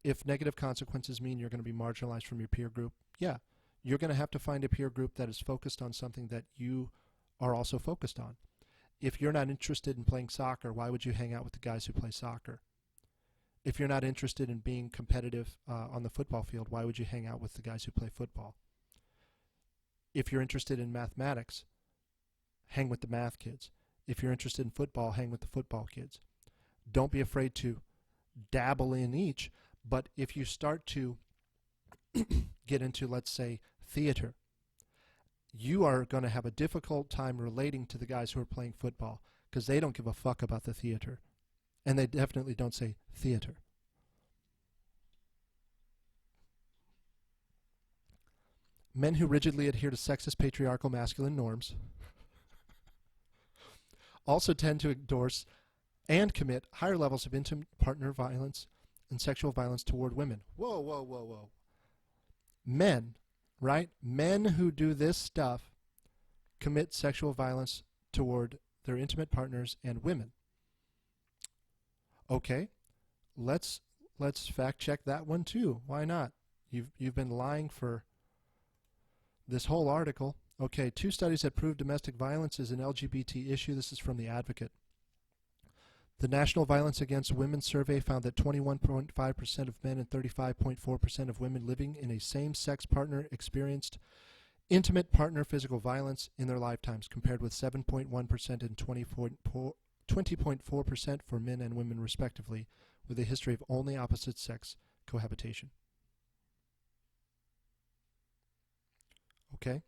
If negative consequences mean you're going to be marginalized from your peer group, yeah, you're going to have to find a peer group that is focused on something that you are also focused on. If you're not interested in playing soccer, why would you hang out with the guys who play soccer? If you're not interested in being competitive on the football field, why would you hang out with the guys who play football? If you're interested in mathematics, hang with the math kids. If you're interested in football, hang with the football kids. Don't be afraid to dabble in each, but if you start to get into, let's say, theater, you are going to have a difficult time relating to the guys who are playing football because they don't give a fuck about the theater. And they definitely don't say theater. Men who rigidly adhere to sexist patriarchal masculine norms also tend to endorse and commit higher levels of intimate partner violence and sexual violence toward women. Whoa, whoa, whoa, whoa. Men, right? Men who do this stuff commit sexual violence toward their intimate partners and women. Okay, let's fact check that one too. Why not? You've been lying for this whole article. Okay, 2 studies that prove domestic violence is an LGBT issue. This is from The Advocate. The National Violence Against Women survey found that 21.5% of men and 35.4% of women living in a same-sex partner experienced intimate partner physical violence in their lifetimes, compared with 7.1% and 20.4% for men and women respectively, with a history of only opposite-sex cohabitation. Okay?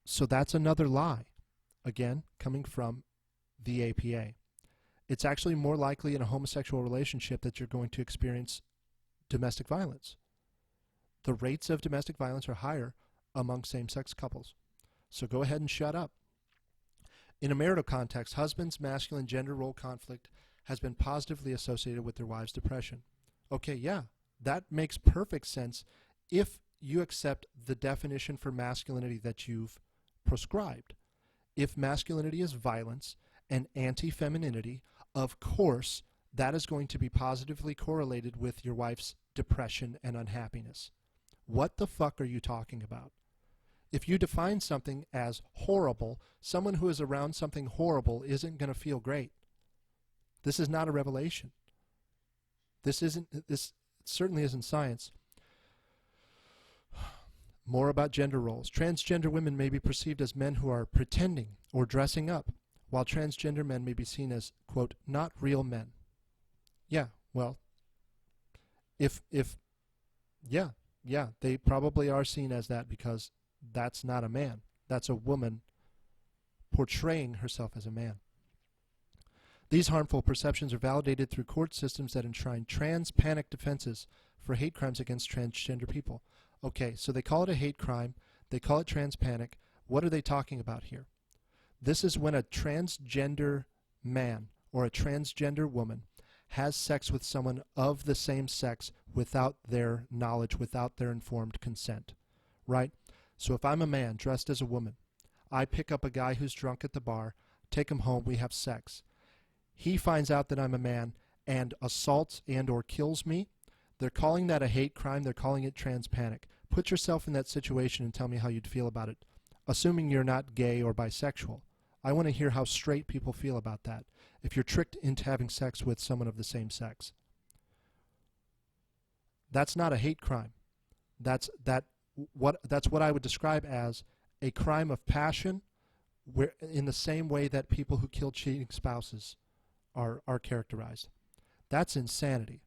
So that's another lie, again, coming from the APA. It's actually more likely in a homosexual relationship that you're going to experience domestic violence. The rates of domestic violence are higher among same-sex couples. So go ahead and shut up. In a marital context, husbands' masculine gender role conflict has been positively associated with their wives' depression. Okay, yeah, that makes perfect sense if you accept the definition for masculinity that you've prescribed. if masculinity is violence and anti-femininity, of course that is going to be positively correlated with your wife's depression and unhappiness. What the fuck are you talking about? If you define something as horrible, someone who is around something horrible isn't going to feel great. This is not a revelation. This certainly isn't science. More about gender roles. Transgender women may be perceived as men who are pretending or dressing up, while transgender men may be seen as, quote, not real men. Yeah, well, yeah, they probably are seen as that because that's not a man. That's a woman portraying herself as a man. These harmful perceptions are validated through court systems that enshrine trans-panic defenses for hate crimes against transgender people. Okay, so they call it a hate crime. They call it trans-panic. What are they talking about here? This is when a transgender man or a transgender woman has sex with someone of the same sex without their knowledge, without their informed consent, right? So if I'm a man dressed as a woman, I pick up a guy who's drunk at the bar, take him home, we have sex. He finds out that I'm a man and assaults and or kills me. They're calling that a hate crime. They're calling it trans-panic. Put yourself in that situation and tell me how you'd feel about it, assuming you're not gay or bisexual. I want to hear how straight people feel about that if you're tricked into having sex with someone of the same sex. That's not a hate crime. That's what I would describe as a crime of passion, where in the same way that people who kill cheating spouses are characterized. That's insanity.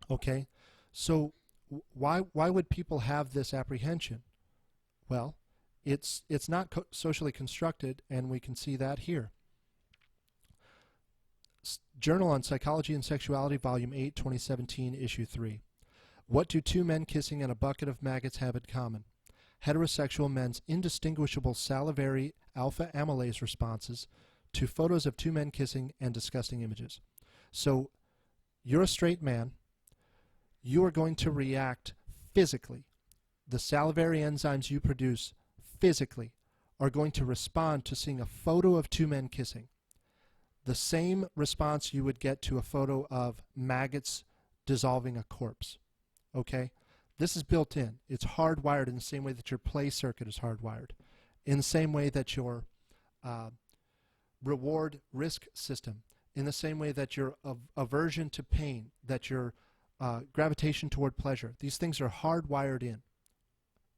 Okay? So why would people have this apprehension? Well, it's not socially constructed, and we can see that here. Journal on Psychology and Sexuality, Volume 8, 2017, Issue 3. What do two men kissing and a bucket of maggots have in common? Heterosexual men's indistinguishable salivary alpha amylase responses to photos of two men kissing and disgusting images. So you're a straight man. You are going to react physically. The salivary enzymes you produce physically are going to respond to seeing a photo of two men kissing. The same response you would get to a photo of maggots dissolving a corpse. Okay? This is built in. It's hardwired in the same way that your play circuit is hardwired. In the same way that your reward risk system, in the same way that your aversion to pain, that your gravitation toward pleasure, these things are hardwired in.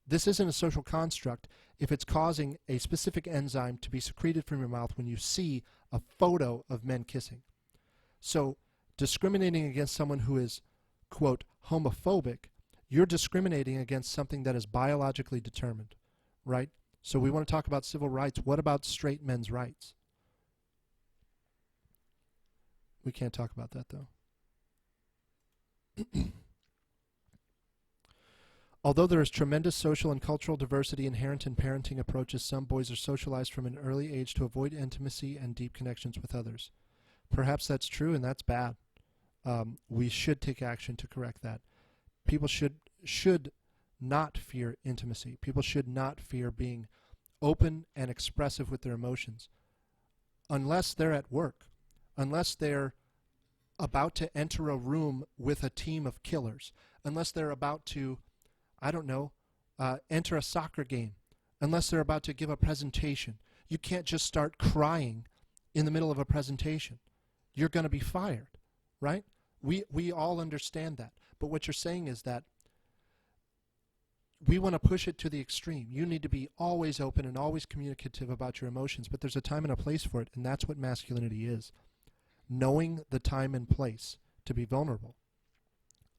This isn't a social construct if it's causing a specific enzyme to be secreted from your mouth when you see a photo of men kissing. So discriminating against someone who is, quote, homophobic, you're discriminating against something that is biologically determined, right? So we want to talk about civil rights. What about straight men's rights? We can't talk about that, though. Although there is tremendous social and cultural diversity inherent in parenting approaches, some boys are socialized from an early age to avoid intimacy and deep connections with others. Perhaps that's true, and that's bad. We should take action to correct that. People should not fear intimacy. People should not fear being open and expressive with their emotions, unless they're at work, unless they're about to enter a room with a team of killers, unless they're about to, I don't know, enter a soccer game, unless they're about to give a presentation. You can't just start crying in the middle of a presentation. You're going to be fired, right? We all understand that. But what you're saying is that we want to push it to the extreme. You need to be always open and always communicative about your emotions, but there's a time and a place for it, and that's what masculinity is. Knowing the time and place to be vulnerable,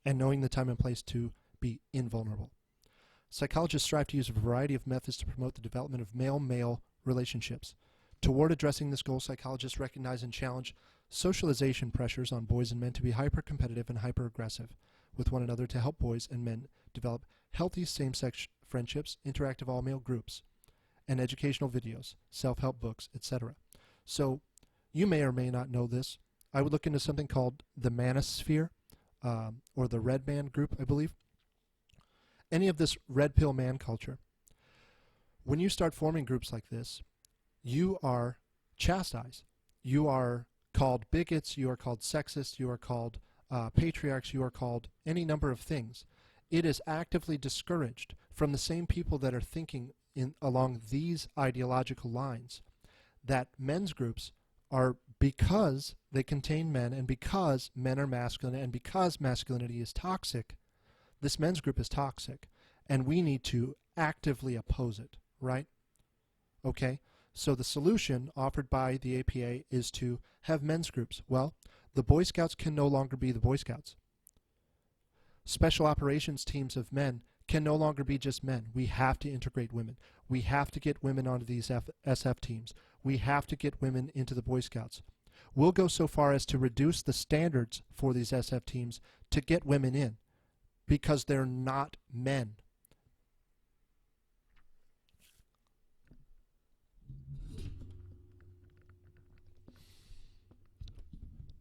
and knowing the time and place to be invulnerable. Psychologists strive to use a variety of methods to promote the development of male-male relationships. Toward addressing this goal, psychologists recognize and challenge socialization pressures on boys and men to be hyper-competitive and hyper-aggressive with one another to help boys and men develop healthy same-sex friendships, interactive all-male groups, and educational videos, self-help books, etc. So you may or may not know this. I would look into something called the manosphere, or the red man group, I believe. Any of this red pill man culture. When you start forming groups like this, you are chastised. You are called bigots, you are called sexist, you are called patriarchs, you are called any number of things. It is actively discouraged from the same people that are thinking along these ideological lines, that men's groups are, because they contain men and because men are masculine and because masculinity is toxic, this men's group is toxic and we need to actively oppose it, right? Okay, so the solution offered by the APA is to have men's groups. Well, the Boy Scouts can no longer be the Boy Scouts. Special operations teams of men can no longer be just men. We have to integrate women. We have to get women onto these SF teams. We have to get women into the Boy Scouts. We'll go so far as to reduce the standards for these SF teams to get women in because they're not men.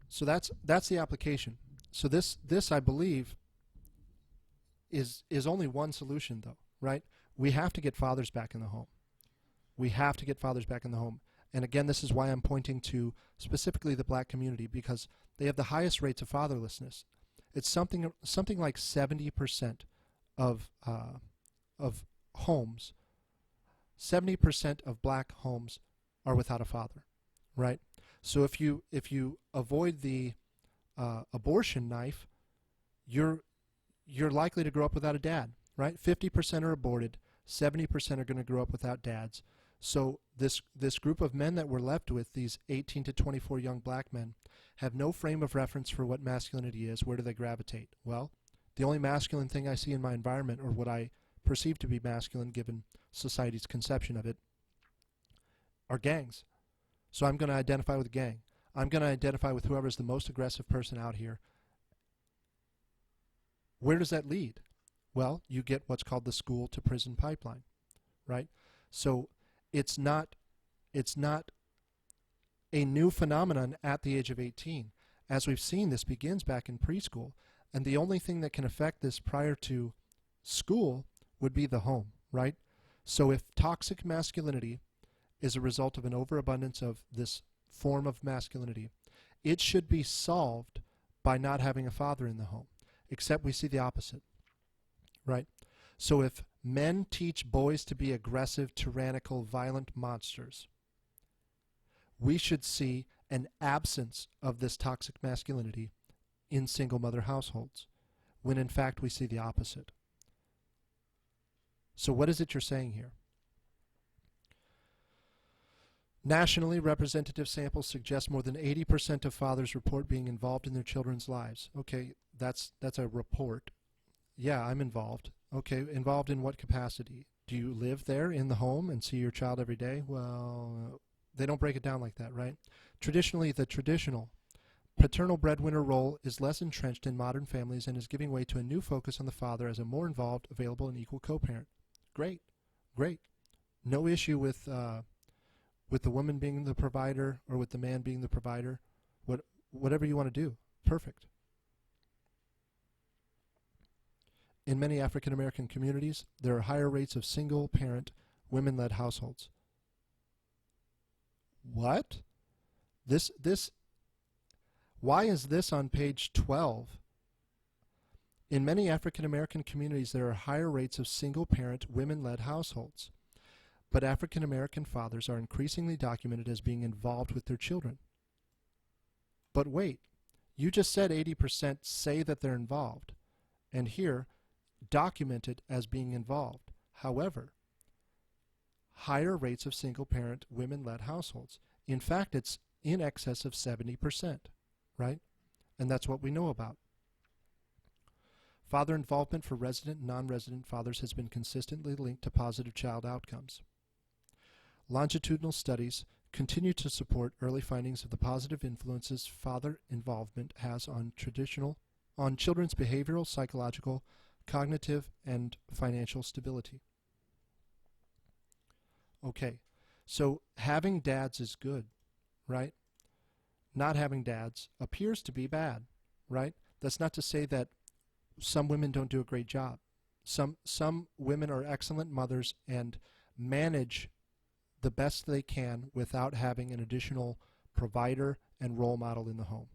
So that's the application. So this I believe is only one solution, though, right? We have to get fathers back in the home. We have to get fathers back in the home. And again, this is why I'm pointing to specifically the black community, because they have the highest rates of fatherlessness. It's something like 70% of homes, 70% of black homes are without a father, right? So if you avoid the abortion knife, you're likely to grow up without a dad, right? 50% are aborted, 70% are going to grow up without dads. So this group of men that we're left with, these 18 to 24 young black men, have no frame of reference for what masculinity is. Where do they gravitate? Well, the only masculine thing I see in my environment, or what I perceive to be masculine given society's conception of it, are gangs. So I'm going to identify with a gang. I'm going to identify with whoever's the most aggressive person out here. Where does that lead? Well, you get what's called the school to prison pipeline, right? So it's not a new phenomenon at the age of 18. As we've seen, this begins back in preschool, and the only thing that can affect this prior to school would be the home, right? So if toxic masculinity is a result of an overabundance of this form of masculinity, it should be solved by not having a father in the home, except we see the opposite, right? So if men teach boys to be aggressive, tyrannical, violent monsters, we should see an absence of this toxic masculinity in single mother households, when in fact we see the opposite. So what is it you're saying here? Nationally, representative samples suggest more than 80% of fathers report being involved in their children's lives. Okay, that's a report. Yeah, I'm involved. Okay, involved in what capacity? Do you live there in the home and see your child every day? Well, they don't break it down like that, right? Traditionally, the traditional paternal breadwinner role is less entrenched in modern families and is giving way to a new focus on the father as a more involved, available, and equal co-parent. Great, great. No issue with the woman being the provider or with the man being the provider. Whatever you want to do, perfect. In many African American communities, there are higher rates of single-parent, women-led households. What? Why is this on page 12? In many African American communities, there are higher rates of single-parent, women-led households. But African American fathers are increasingly documented as being involved with their children. But wait, you just said 80% say that they're involved, and here, documented as being involved. However, higher rates of single-parent, women-led households. In fact, it's in excess of 70%, right? And that's what we know about. Father involvement for resident and non-resident fathers has been consistently linked to positive child outcomes. Longitudinal studies continue to support early findings of the positive influences father involvement has on children's behavioral, psychological, cognitive, and financial stability. Okay, so having dads is good, right? Not having dads appears to be bad, right? That's not to say that some women don't do a great job. Some women are excellent mothers and manage the best they can without having an additional provider and role model in the home.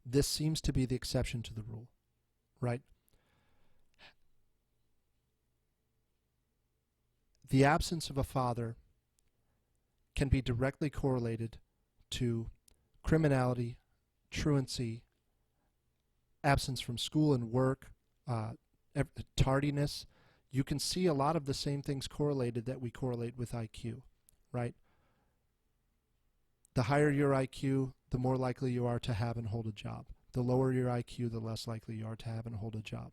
This seems to be the exception to the rule, right? The absence of a father can be directly correlated to criminality, truancy, absence from school and work, tardiness. You can see a lot of the same things correlated that we correlate with IQ, right? The higher your IQ, the more likely you are to have and hold a job. The lower your IQ, the less likely you are to have and hold a job.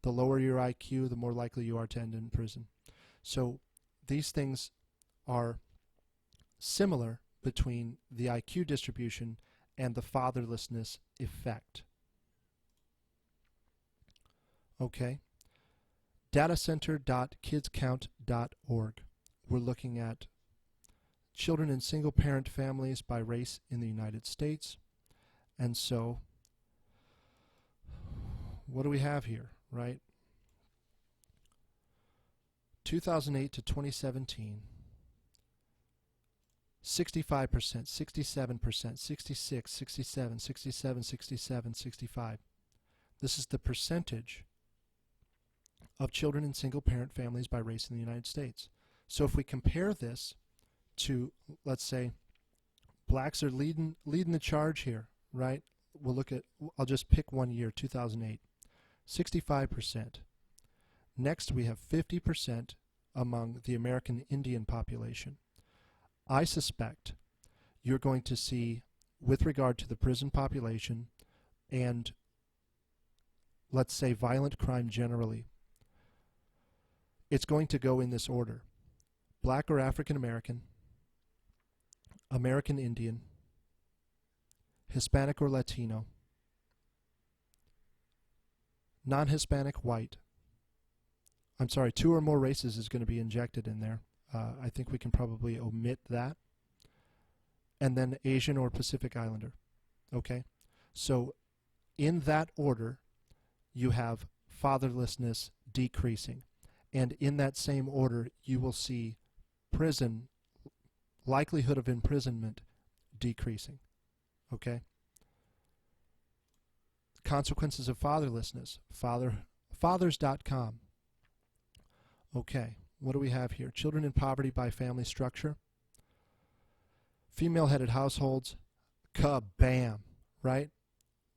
The lower your IQ, the more likely you are to end in prison. So these things are similar between the IQ distribution and the fatherlessness effect. Okay. Datacenter.kidscount.org. We're looking at children in single-parent families by race in the United States. And so, what do we have here, right? 2008 to 2017, 65%, 67%, 66, 67, 67, 67, 65. This is the percentage of children in single-parent families by race in the United States. So if we compare this to, let's say, blacks are leading the charge here, right? We'll look at, I'll just pick one year, 2008, 65%. Next, we have 50% among the American Indian population. I suspect you're going to see, with regard to the prison population and, let's say, violent crime generally, it's going to go in this order: Black or African American, American Indian, Hispanic or Latino, non-Hispanic white. I'm sorry, 2 or more races is going to be injected in there. I think we can probably omit that. And then Asian or Pacific Islander. Okay? So in that order, you have fatherlessness decreasing. And in that same order, you will see prison, likelihood of imprisonment decreasing. Okay? Consequences of fatherlessness. Fathers.com. Okay, what do we have here? Children in poverty by family structure. Female-headed households. Kabam, right?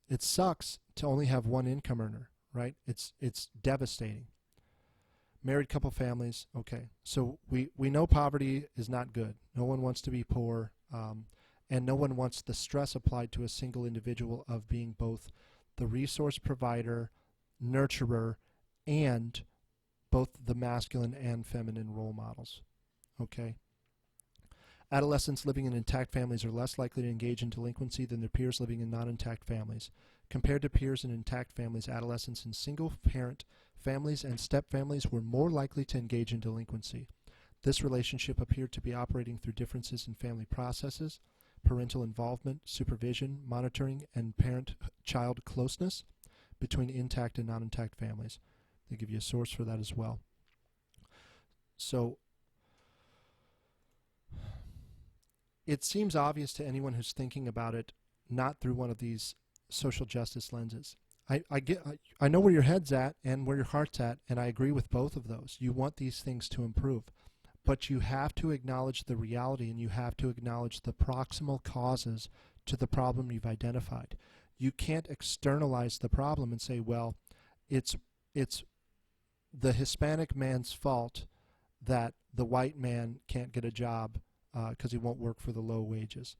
It sucks to only have one income earner, right? It's devastating. Married couple families. Okay, so we know poverty is not good. No one wants to be poor, and no one wants the stress applied to a single individual of being both the resource provider, nurturer, and both the masculine and feminine role models. Okay? Adolescents living in intact families are less likely to engage in delinquency than their peers living in non-intact families. Compared to peers in intact families, adolescents in single-parent families and step-families were more likely to engage in delinquency. This relationship appeared to be operating through differences in family processes, parental involvement, supervision, monitoring, and parent-child closeness between intact and non-intact families. They give you a source for that as well. So it seems obvious to anyone who's thinking about it not through one of these social justice lenses. I know where your head's at and where your heart's at, and I agree with both of those. You want these things to improve. But you have to acknowledge the reality, and you have to acknowledge the proximal causes to the problem you've identified. You can't externalize the problem and say, well, it's the Hispanic man's fault that the white man can't get a job because he won't work for the low wages.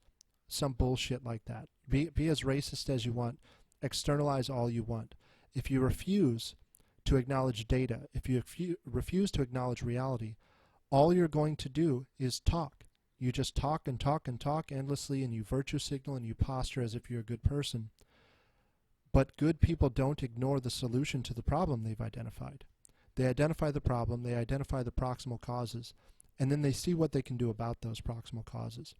Some bullshit like that. Be as racist as you want. Externalize all you want. If you refuse to acknowledge data, if you refuse to acknowledge reality, all you're going to do is talk. You just talk and talk and talk endlessly, and you virtue signal and you posture as if you're a good person. But good people don't ignore the solution to the problem they've identified. They identify the problem, they identify the proximal causes, and then they see what they can do about those proximal causes.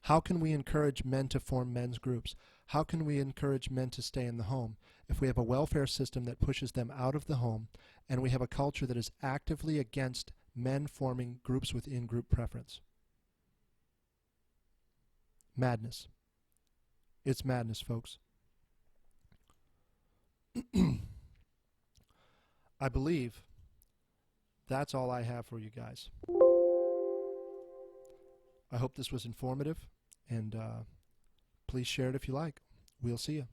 How can we encourage men to form men's groups? How can we encourage men to stay in the home if we have a welfare system that pushes them out of the home, and we have a culture that is actively against men forming groups within group preference. Madness. It's madness, folks. I believe that's all I have for you guys. I hope this was informative, and please share it if you like. We'll see you.